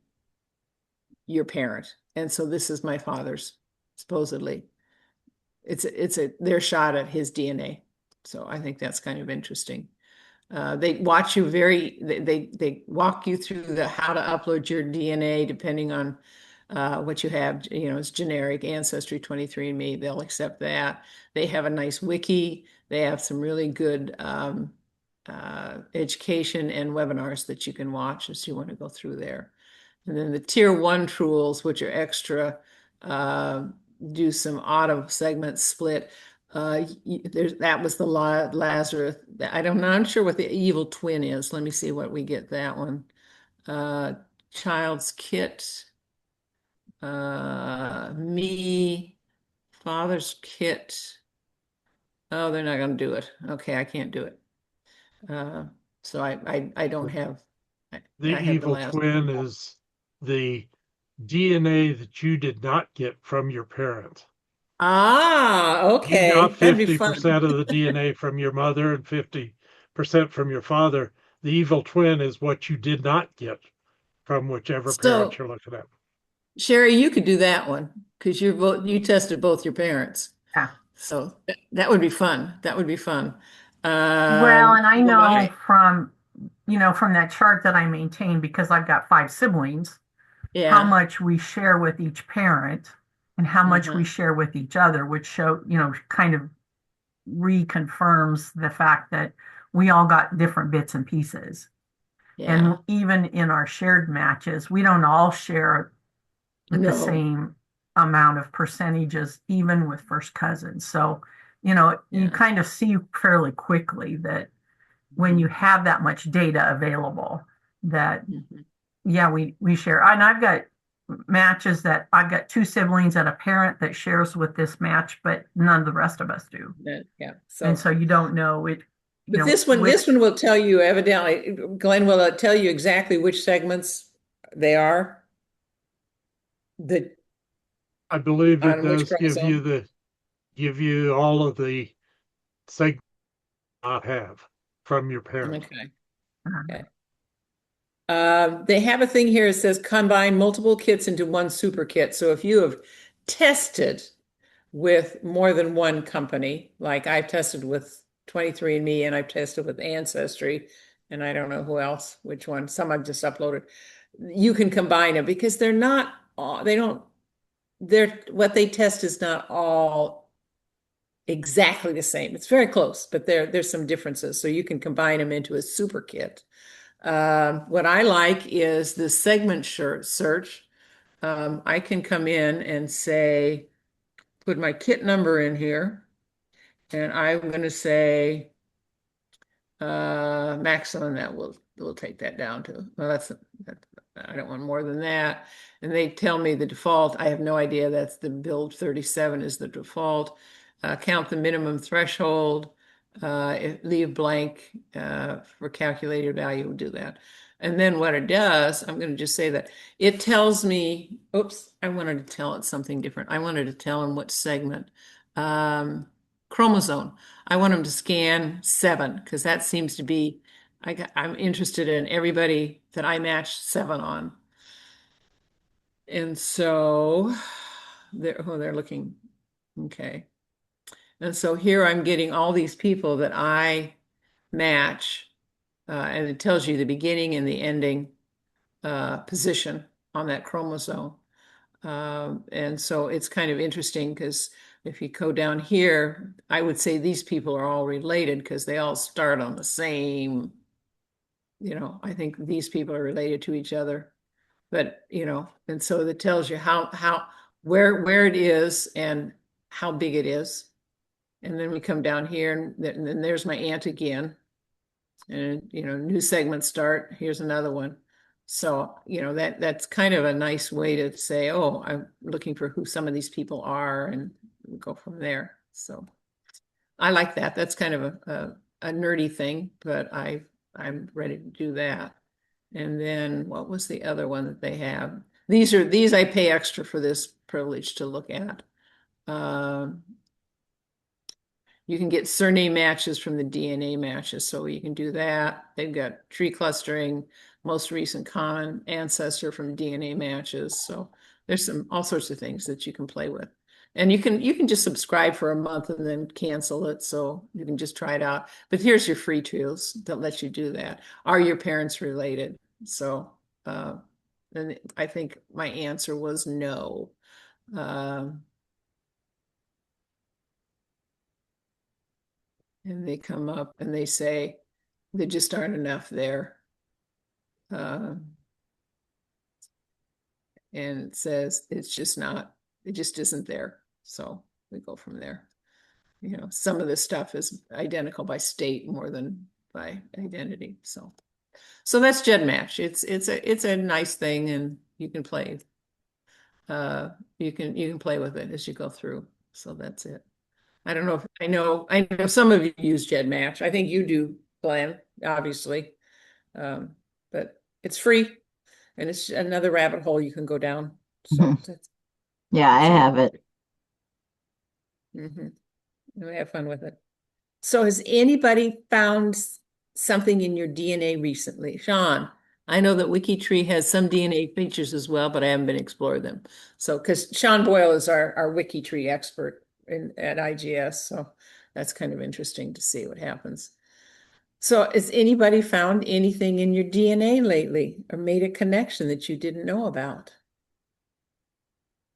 your parent. And so this is my father's, supposedly. It's their shot at his DNA. So I think that's kind of interesting. They watch you they walk you through the how to upload your DNA depending on what you have. It's generic Ancestry 23andMe. They'll accept that. They have a nice wiki. They have some really good education and webinars that you can watch as you want to go through there. And then the tier 1 tools, which are extra, do some auto segment split. That was the Lazarus. I'm not sure what the evil twin is. Let me see what we get that one. Child's kit, me, father's kit. Oh, they're not going to do it. Okay, I can't do it. So I don't have. The I have the evil last. twin is the DNA that you did not get from your parent. Ah, You got okay. That'd be fun. 50% of the DNA from your mother and 50% from your father. The evil twin is what you did not get from whichever parent So, you're looking at. Sherry, you could do that one because you tested both your parents. Yeah. So that would be fun. That would be fun. Well, and I Well, know from that chart that I maintain, because I've got 5 siblings, how yeah. much we share with each parent. and how much we Uh-huh. share with each other, which kind of reconfirms the fact that we all got different bits and pieces. Yeah. And even in our shared matches, we don't all share with the No. same amount of percentages, even with first cousins. So, you Yeah. kind of see fairly quickly that when you have that much data available, that Mhm. yeah, we share. And I've got matches that I've got two siblings and a parent that shares with this match, but none of the rest of us do. Yeah. And So, so you don't know it, but which this one will tell you evidently, Glenn, will it tell you exactly which segments they are? The I believe it on which does chromosome? give you all of the segments you not have from your parent. Okay. uh, Okay. They have a thing here that says combine multiple kits into one super kit. So if you have tested with more than one company, like I've tested with 23andMe and I've tested with Ancestry, and I don't know who else, which one, some I've just uploaded. You can combine them because they're not all, they don't, they're what they test is not all exactly the same. It's very close, but there's some differences. So you can combine them into a super kit. What I like is the segment search. I can come in and say, put my kit number in here, and I'm going to say maximum. That will take that down to, well, that, I don't want more than that. And they tell me the default. I have no idea. That's the build 37 is the default. Count the minimum threshold. Leave blank for calculated value. We'll do that. And then what it does, I'm going to just say that it tells me, oops, I wanted to tell it something different. I wanted to tell them what segment. Chromosome. I want them to scan 7 because that seems to be, I'm interested in everybody that I match 7 on. And so they're looking, okay. And so here I'm getting all these people that I match, and it tells you the beginning and the ending position on that chromosome. And so it's kind of interesting because if you go down here, I would say these people are all related because they all start on the same, I think these people are related to each other. But, and so that tells you where it is and how big it is. And then we come down here and then there's my aunt again. And, new segment start. Here's another one. So, that's kind of a nice way to say, oh, I'm looking for who some of these people are and go from there. So I like that. That's kind of a nerdy thing, but I'm ready to do that. And then what was the other one that they have? These I pay extra for this privilege to look at. Um, you can get surname matches from the DNA matches, so you can do that. They've got tree clustering, most recent common ancestor from DNA matches. So there's all sorts of things that you can play with. And you can just subscribe for a month and then cancel it. So you can just try it out. But here's your free tools that let you do that. Are your parents related? So and I think my answer was no. Um, and they come up and they say there just aren't enough there. And it says it's just not, it just isn't there. So we go from there. Some of this stuff is identical by state more than by identity. So that's GEDmatch. It's a nice thing, and you can play. You can play with it as you go through. So that's it. I don't know if I know some of you use GEDmatch. I think you do, Glenn, obviously. But it's free and it's another rabbit hole you can go down. So Yeah, I that's another. have it. Mm-hmm. Have fun with it. So has anybody found something in your DNA recently? Sean, I know that WikiTree has some DNA features as well, but I haven't been exploring them. So, because Sean Boyle is our WikiTree expert at IGS, so that's kind of interesting to see what happens. So, has anybody found anything in your DNA lately or made a connection that you didn't know about?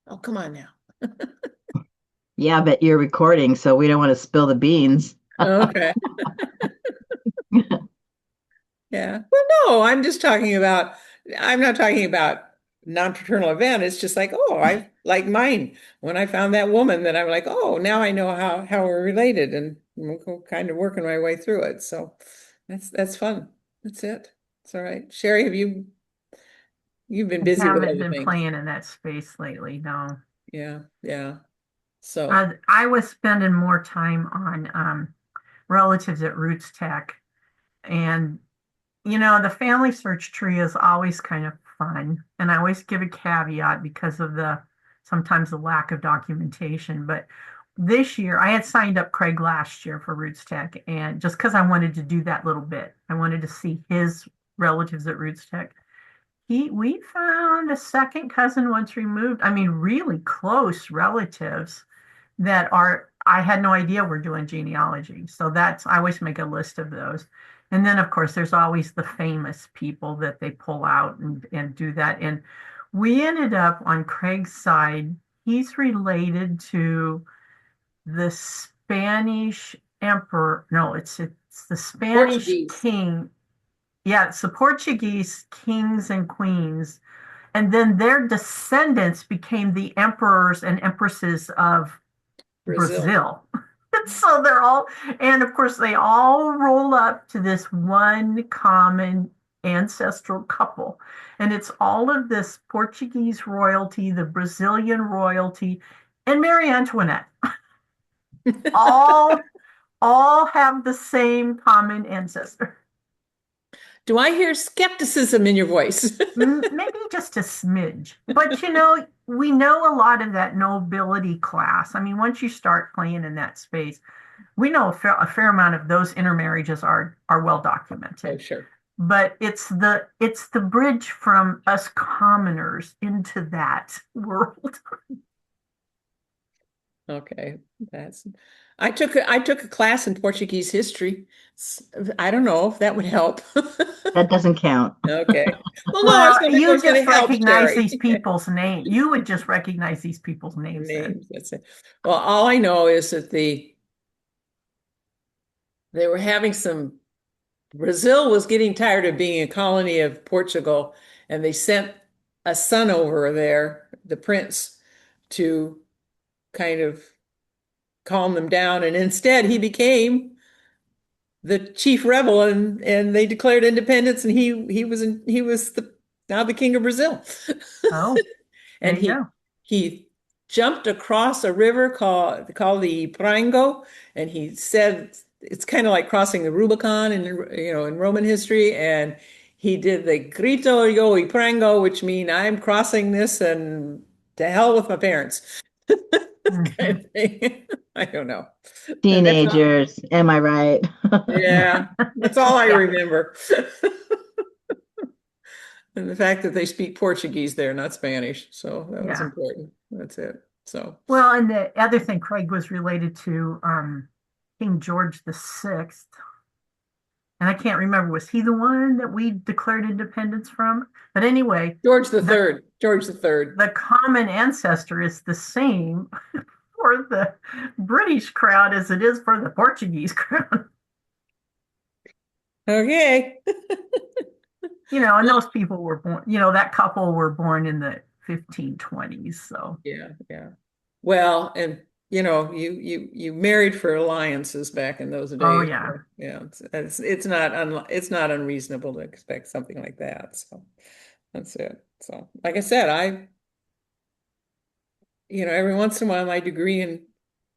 Oh, come on now. Yeah, but you're recording, so we don't want to spill the beans. Okay. Yeah. Well, no, I'm not talking about non-fraternal event. It's just like, oh, I like mine. When I found that woman that I'm like, oh, now I know how we're related and I'm kind of working my way through it. So that's fun. That's it. It's all right. Sherry, you've been I busy with haven't other been things. playing in that space lately, no. Yeah, yeah. So I was spending more time on relatives at Roots Tech. And, the family search tree is always kind of fun. And I always give a caveat because of sometimes the lack of documentation. But this year, I had signed up Craig last year for Roots Tech. And just because I wanted to do that little bit, I wanted to see his relatives at Roots Tech. We found a second cousin once removed. I mean, really close relatives that I had no idea we're doing genealogy. So I always make a list of those. And then, of course, there's always the famous people that they pull out and do that. And we ended up on Craig's side, he's related to the Spanish emperor. No, it's the Spanish Portuguese, king. Yeah, it's the Portuguese kings and queens. And then their descendants became the emperors and empresses of Brazil. Brazil. So and of course, they all roll up to this one common ancestral couple. And it's all of this Portuguese royalty, the Brazilian royalty, and Marie Antoinette. All, all have the same common ancestor. Do I hear skepticism in your voice? Maybe just a smidge. But we know a lot of that nobility class. I mean, once you start playing in that space, we know a fair amount of those intermarriages are well Oh, documented. sure. But it's the bridge from us commoners into that world. Okay, that's I took a class in Portuguese history. I don't know if that would help. That doesn't count. Okay. Well, no, Well, it you was going just to help, recognize Sherry. these people's name. You would just recognize these people's names then. Names, that's it. Well, all I know is that they were having some Brazil was getting tired of being a colony of Portugal, and they sent a son over there, the prince, to kind of calm them down, and instead he became the chief rebel and they declared independence and he was now the king of Brazil. Oh, there And you he go. he jumped across a river called the Prango, and he said it's kind of like crossing the Rubicon in Roman history, and he did the Grito Yo y Prango, which mean I'm crossing this and to hell with my parents kind Mhm. of thing. I don't know. And that's not, Teenagers, am I right? yeah, that's all I Yeah, remember. And the fact that they speak Portuguese there, not Spanish. So that was yeah. important. That's it. So, Well, and the other thing, Craig was related to King George VI. And I can't remember, was he the one that we declared independence from? But anyway, George the the Third, George the Third. the common ancestor is the same for the British crowd as it is for the Portuguese crowd. Okay. And Well, those people were born, that couple were born in the 1520s. So, yeah, yeah. Well, and you married for alliances back in those oh days. yeah, So, yeah, it's not unreasonable to expect something like that. So that's it. So, like I said, every once in a while, my degree in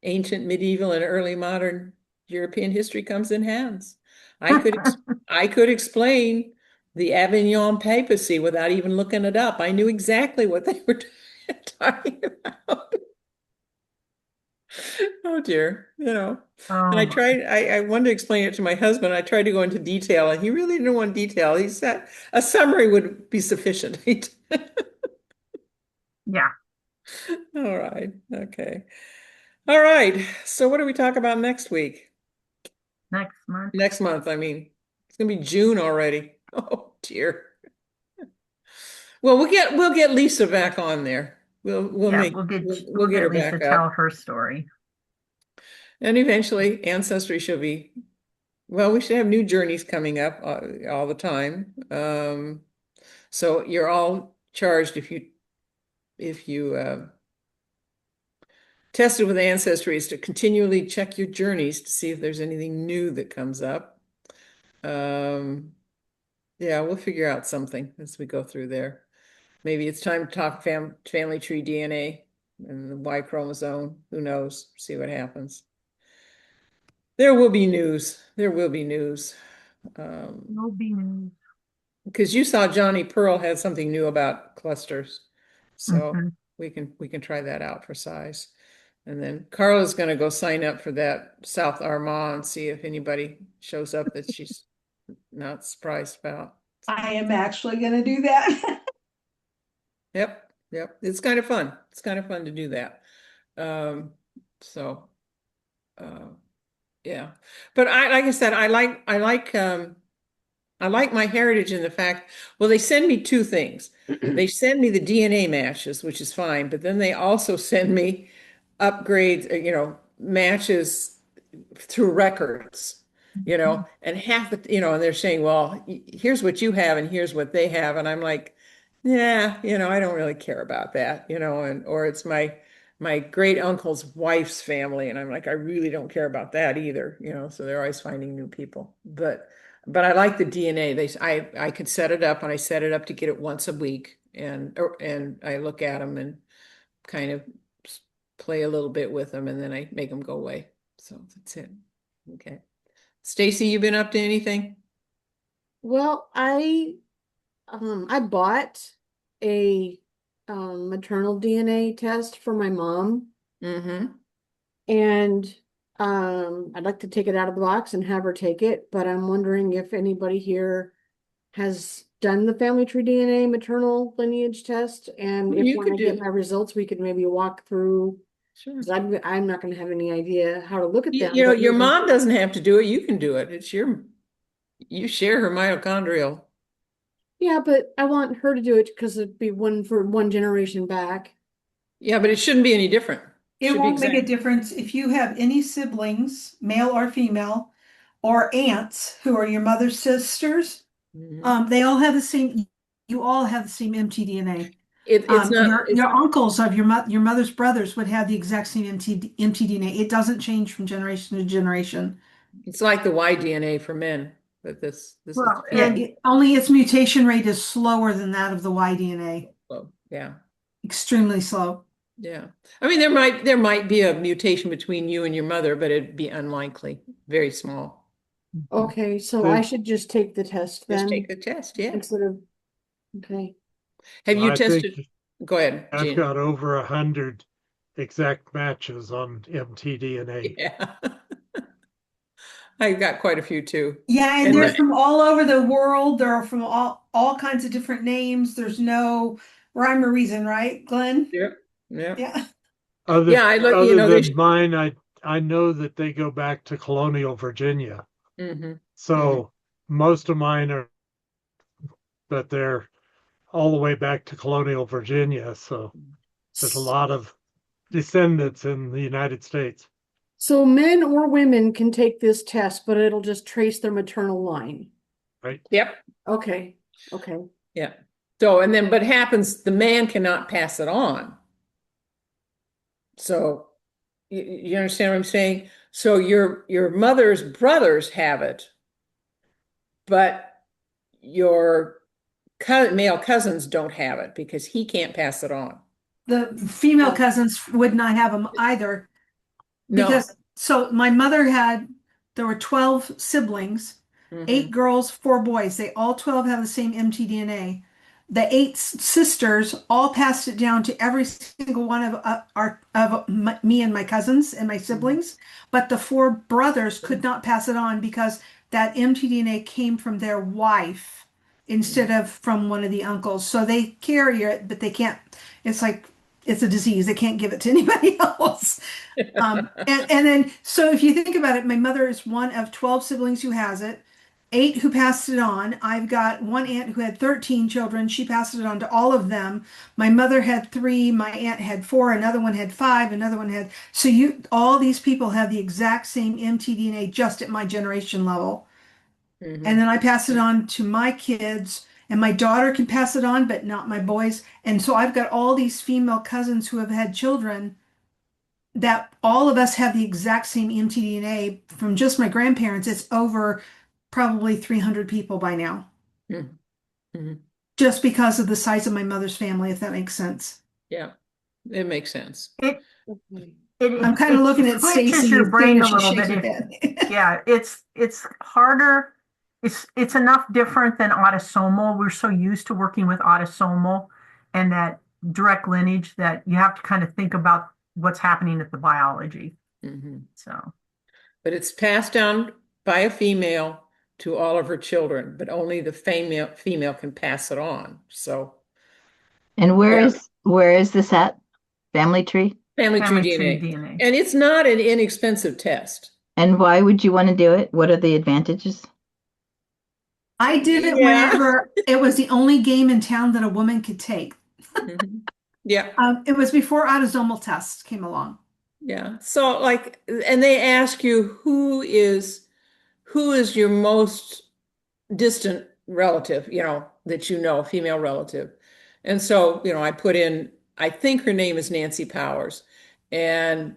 ancient, medieval, and early modern European history comes in hands. I could ex I could explain the Avignon papacy without even looking it up. I knew exactly what they were talking about. Oh dear, And oh I my, tried, I wanted to explain it to my husband. I tried to go into detail, and he really didn't want detail. He said a summary would be sufficient. yeah, All right, okay. All right. So what do we talk about next week? next month. Next month, I mean. It's gonna be June already. Oh dear. Well, we'll get Lisa back on there. Yeah, we'll we'll get get her Lisa back to tell up. her story. And eventually Ancestry should be, well, we should have new journeys coming up all the time. So you're all charged if you tested with Ancestry is to continually check your journeys to see if there's anything new that comes up. Um, yeah, we'll figure out something as we go through there. Maybe it's time to talk family tree DNA and the Y chromosome. Who knows? See what happens. There will be news. There will be news. Will be news. Because you saw Johnny Pearl had something new about clusters. So Mhm. we can try that out for size. And then Carla's going to go sign up for that South Armagh and see if anybody shows up that she's not surprised about. I am actually going to do that. Yep, yep. It's kind of fun. It's kind of fun to do that. Um, so uh, yeah. But like I said, I like my heritage in the fact, well, they send me two things. They send me the DNA matches, which is fine, but then they also send me upgrades, matches through records, and half the, and they're saying, well, here's what you have and here's what they have. And I'm like, yeah, I don't really care about that, or it's my great uncle's wife's family. And I'm like, I really don't care about that either, so they're always finding new people. But I like the DNA. I could set it up and I set it up to get it once a week and I look at them and kind of play a little bit with them and then I make them go away. So that's it. Okay. Stacy, you been up to anything? Well, I bought a maternal DNA test for my mom, Mm-hmm. and I'd like to take it out of the box and have her take it, but I'm wondering if anybody here has done the family tree DNA maternal lineage test, and if You when could I get do. my results, we could maybe walk through, Sure. because I'm not going to have any idea how to look at You, them, you know, but your maybe, mom doesn't have to do it. You can do it. You share her mitochondrial. yeah, but I want her to do it because it'd be one for one generation back. Yeah, but it shouldn't be any different. It Should be won't make a exact. difference if you have any siblings, male or female, or aunts who are your mother's sisters. Mhm. They all have the same, you all have the same mtDNA. It's not, Your uncles of your mother's brothers would have the exact same mtDNA. It doesn't change from generation to generation. it's like the Y DNA for men, but this is Well, Yeah, female. only its mutation rate is slower than that of the Y-DNA. So, yeah. Extremely slow. Yeah. I mean, there might be a mutation between you and your mother, but it'd be unlikely, very small. Okay, so I The- should just take the test Just then take the test, yeah. instead of, okay. Have you I think tested? Go ahead, I've Gene. got over 100 exact matches on mtDNA. Yeah. I got quite a few too. Yeah, and And they're the, from all over the world. They're from all kinds of different names. There's no rhyme or reason, right, Glenn? yeah, yeah. Yeah. Other Yeah, I look, other there's than mine, I know that they go back to colonial Virginia. hmm So most of mine are, but they're all the way back to colonial Virginia. So there's a lot of descendants in the United States. So men or women can take this test, but it'll just trace their maternal line. Right. Yep. Okay, okay. Yeah. So, and then, but happens, the man cannot pass it on. So, you understand what I'm saying? So your mother's brothers have it, but your male cousins don't have it because he can't pass it on. The female Oh, cousins would not have them either No. because so my mother had there were 12 siblings, hmm 8 girls, 4 boys. They all 12 have the same mtDNA. The 8 sisters all passed it down to every single one of me and my cousins and my siblings, but the 4 brothers could not pass it on because that mtDNA came from their wife instead of from one of the uncles. So they carry it, but they can't. It's like it's a disease. They can't give it to anybody else. And then, so if you think about it, my mother is one of 12 siblings who has it. 8 who passed it on. I've got one aunt who had 13 children. She passed it on to all of them. My mother had 3, my aunt had 4, another one had 5, another one had. So all these people have the exact same mtDNA just at my generation level. And then I pass it on to my kids, and my daughter can pass it on, but not my boys. And so I've got all these female cousins who have had children that all of us have the exact same mtDNA from just my grandparents. It's over probably 300 people by now, Mhm. just because of the size of my mother's family, if that makes sense. Yeah, it makes sense. It Okay. I'm kind of looking it at switches Stacy your and brain seeing a if she little shakes bit. her head. Yeah, it's harder. It's enough different than autosomal. We're so used to working with autosomal and that direct lineage that you have to kind of think about what's happening at the biology. Mhm. So But it's passed down by a female to all of her children, but only the female can pass it on. So And where yeah, is this at? Family tree? family tree family tree DNA. DNA. And it's not an inexpensive test. And why would you want to do it? What are the advantages? I did it Yeah. whenever it was the only game in town that a woman could take. Mhm. Yeah. It was before autosomal tests came along. Yeah. So like, and they ask you who is your most distant relative, that female relative. And so, I put in, I think her name is Nancy Powers. And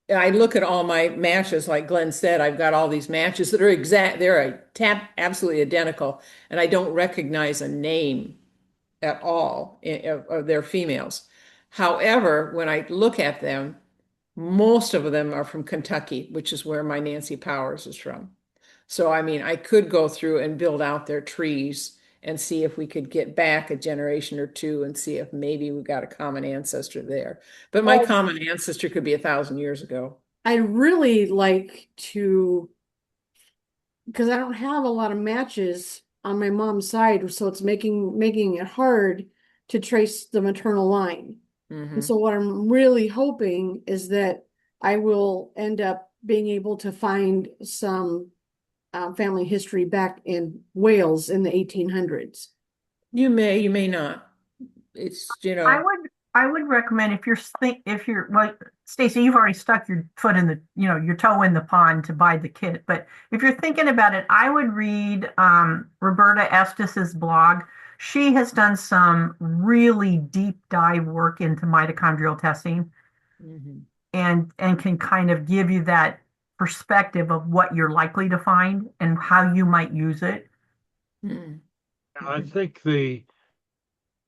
I look at all my matches, like Glenn said, I've got all these matches that are they're absolutely identical, and I don't recognize a name at all of their females. However, when I look at them, most of them are from Kentucky, which is where my Nancy Powers is from. So, I mean, I could go through and build out their trees and see if we could get back a generation or two and see if maybe we've got a common ancestor there. But my Well, common ancestor could be 1,000 years ago. I'd really like to, because I don't have a lot of matches on my mom's side, so it's making it hard to trace the maternal line. And Hmm. so what I'm really hoping is that I will end up being able to find some family history back in Wales in the 1800s. You may not. It's, I would recommend if you're like Stacy, you've already stuck your foot in your toe in the pond to buy the kit. But if you're thinking about it, I would read Roberta Estes's blog. She has done some really deep dive work into mitochondrial testing Mhm. and can kind of give you that perspective of what you're likely to find and how you might use it. Mhm. I think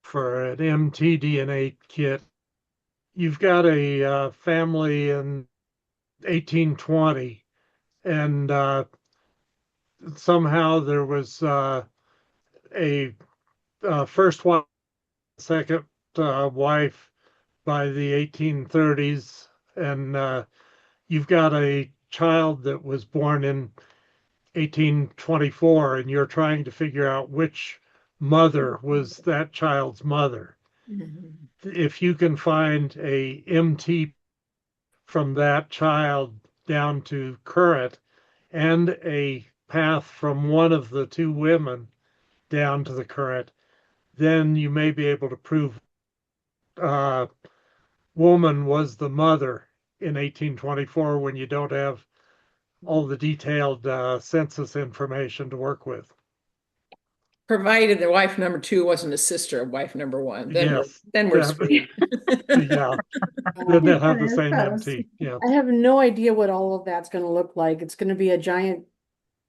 for an mtDNA kit, you've got a family in 1820, and somehow there was a first wife, second wife by the 1830s, and you've got a child that was born in 1824, and you're trying to figure out which mother was that child's mother. Mhm. If you can find a MT from that child down to current and a path from one of the two women down to the current, then you may be able to prove uh, woman was the mother in 1824 when you don't have all the detailed census information to work with. Provided the wife number two wasn't a sister of wife number one, Yes, then we're that, screwed. yeah, then they'll have the same MT. Yeah. I have no idea what all of that's going to look like. It's going to be a giant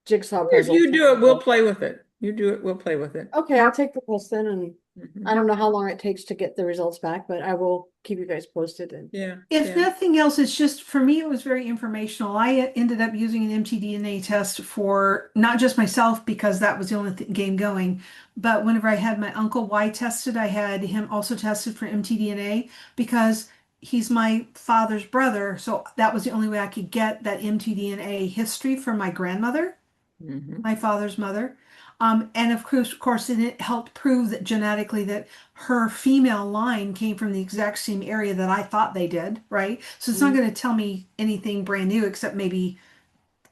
jigsaw If puzzle. you do it, we'll play with it. You do it, we'll play with it. Okay, I'll take the test then, and Mhm. I don't know how long it takes to get the results back, but I will keep you guys posted. And Yeah. If Yeah. nothing else, it's just for me, it was very informational. I ended up using an mtDNA test for not just myself because that was the only game going, but whenever I had my Uncle Y tested, I had him also tested for mtDNA because he's my father's brother. So that was the only way I could get that mtDNA history from my grandmother, Mhm. my father's mother. And of course, it helped prove that genetically that her female line came from the exact same area that I thought they did, right? So it's not Mhm. going to tell me anything brand new except maybe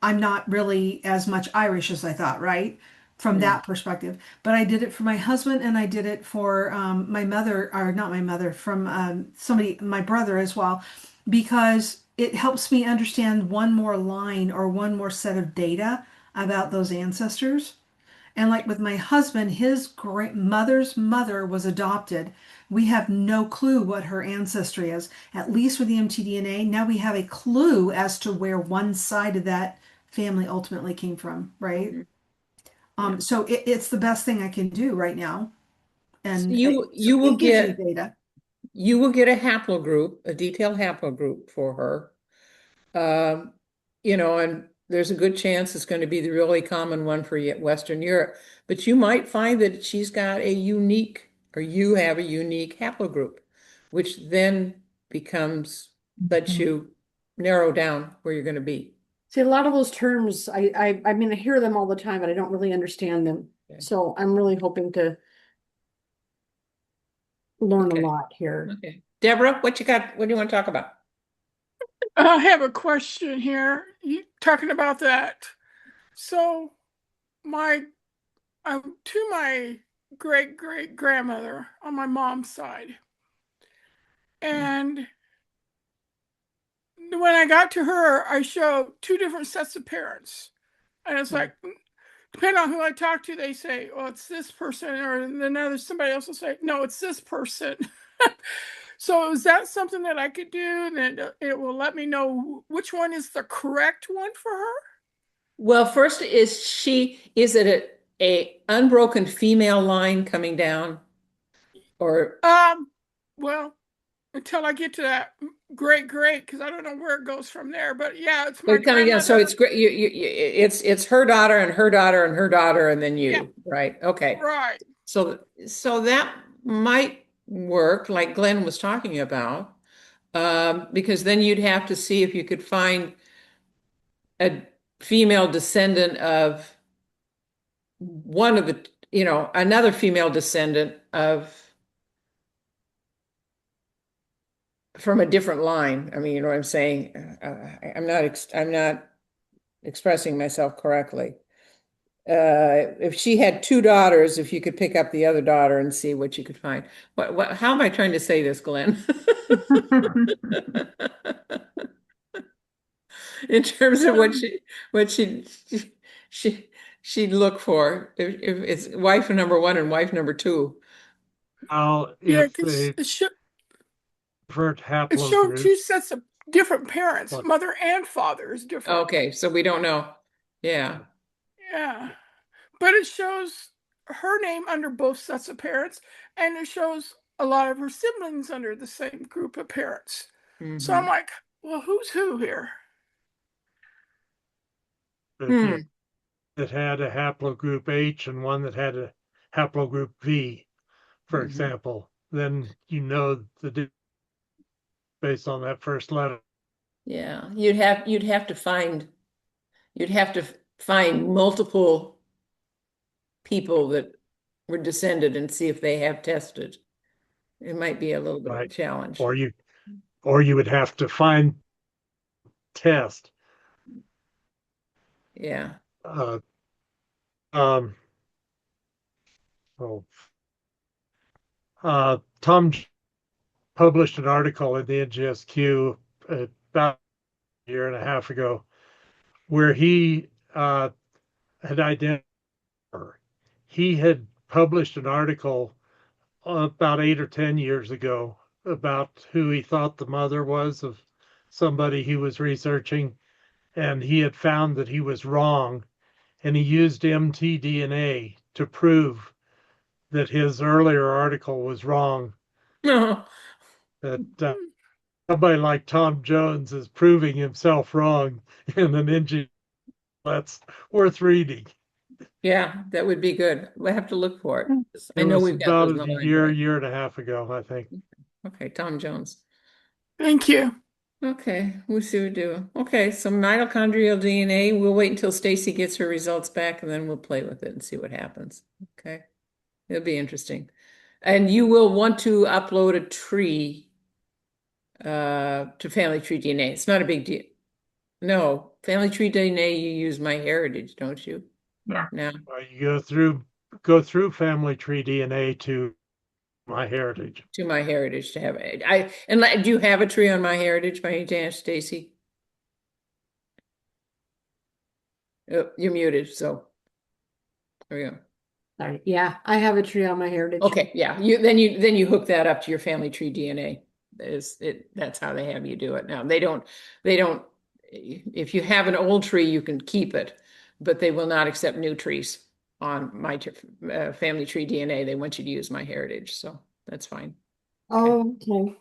I'm not really as much Irish as I thought, right? From Mm. that perspective. But I did it for my husband and I did it for my mother, or not my mother, from somebody, my brother as well, because it helps me understand one more line or one more set of data about those ancestors. And like with my husband, his great mother's mother was adopted. We have no clue what her ancestry is. At least with the mtDNA, now we have a clue as to where one side of that family ultimately came from, right? Mhm. Yeah. So it's the best thing I can do right now, So and you will it gives me get data. a haplogroup, a detailed haplogroup for her. Um, and there's a good chance it's going to be the really common one for Western Europe, but you might find that she's got a unique, or you have a unique haplogroup, which then lets you narrow down where you're going to be. See, a lot of those terms, I mean, I hear them all the time, but I don't really understand them. Okay. So I'm really hoping to learn a Okay. lot here. Okay. Deborah, what you got? What do you want to talk about? I have a question here. You talking about that? So my to my great great grandmother on my mom's side, and when I got to her, I showed two different sets of parents, and it's like, depending on who I talk to, they say, "Oh, it's this person," or then there's somebody else will say, "No, it's this person." So is that something that I could do? That it will let me know which one is the correct one for her? Well, first, is it a unbroken female line coming down, or Well, until I get to that great great, because I don't know where it goes from there. But yeah, it's my they're coming down? So grandmother. it's great. It's her daughter and her daughter and her daughter and then Yeah, you, right? Okay. right. So that might work, like Glenn was talking about, because then you'd have to see if you could find a female descendant of one of the, another female descendant of from a different line. I mean, you know what I'm saying? I'm not expressing myself correctly. If she had two daughters, if you could pick up the other daughter and see what you could find. How am I trying to say this, Glenn? In terms of what she she'd look for if it's wife number one and wife number two. Now, Yeah, if because they different it showed two haplogroups, sets of different parents, but mother and father is different. Okay, so we don't know. Yeah. Yeah, but it shows her name under both sets of parents, and it shows a lot of her siblings under the same group of parents. So I'm Hmm. like, well, who's who here? if you Hmm. that had a haplogroup H and one that had a haplogroup V, for Hmm. example, then you know based on that first letter. Yeah. You'd have to find multiple people that were descended and see if they have tested. It might be a little bit of a Right? challenge. Or you would have to find test. Yeah. Uh, um, oh, Tom published an article in the NGSQ about a year and a half ago where he had identified her. He had published an article about 8 or 10 years ago about who he thought the mother was of somebody he was researching, and he had found that he was wrong, and he used mtDNA to prove that his earlier article was wrong. No. That somebody like Tom Jones is proving himself wrong in an engine that's worth reading. Yeah, that would be good. We'll have to look for it. It I know was we've got about those in a the year, library. year and a half ago, I think. Okay, Tom Jones. Thank you. Okay, we'll see what we do. Okay, so mitochondrial DNA, we'll wait until Stacy gets her results back and then we'll play with it and see what happens. Okay, it'll be interesting. And you will want to upload a tree to Family Tree DNA. It's not a big deal. No, Family Tree DNA, you use MyHeritage, don't you? Yeah. Now, You go through Family Tree DNA to MyHeritage. to MyHeritage to have it. Do you have a tree on MyHeritage by any chance, Stacy? Oh, you're muted, so there we go. Sorry. Yeah, I have a tree on my heritage. Okay, yeah. You hook that up to your Family Tree DNA. That's how they have you do it now. They don't if you have an old tree, you can keep it, but they will not accept new trees on Family Tree DNA. They want you to use MyHeritage, so that's fine. Oh, okay.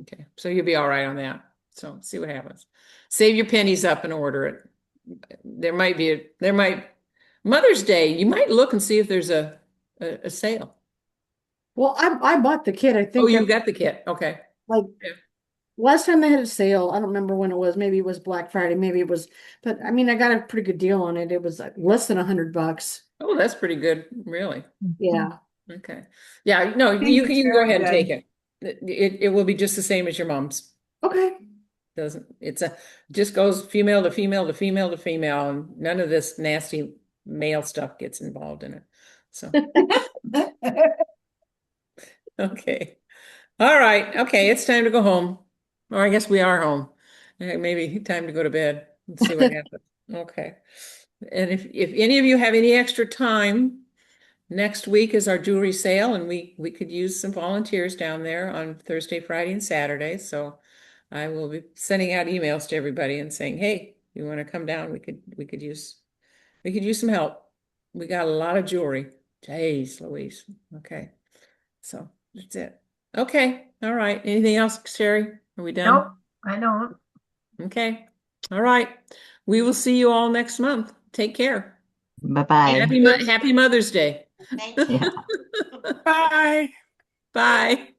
Okay, so you'll be all right on that. So see what happens. Save your pennies up and order it. There might Mother's Day, you might look and see if there's a sale. Well, I bought the kit. I Oh, think you got the kit. Okay. like Yeah. last time they had a sale. I don't remember when it was. Maybe it was Black Friday. Maybe it was, but I mean, I got a pretty good deal on it. It was like less than $100. Oh, that's pretty good, really. Yeah. Okay. Yeah, no, think you it's can go very ahead and take good. it. It will be just the same as your mom's. Okay. Doesn't just goes female to female to female to female, and none of this nasty male stuff gets involved in it. So okay. All right. Okay, it's time to go home. Or I guess we are home. Maybe time to go to bed and see what happens. Okay. And if any of you have any extra time, next week is our jewelry sale, and we could use some volunteers down there on Thursday, Friday, and Saturday. So I will be sending out emails to everybody and saying, "Hey, you want to come down? We could use some help. We got a lot of jewelry." Jeez, Louise. Okay. So that's it. Okay. All right. Anything else, Sherry? Are we done? Nope, I don't. Okay. All right. We will see you all next month. Take care. Bye-bye. Happy Mother's Day. Yeah. Bye. Bye.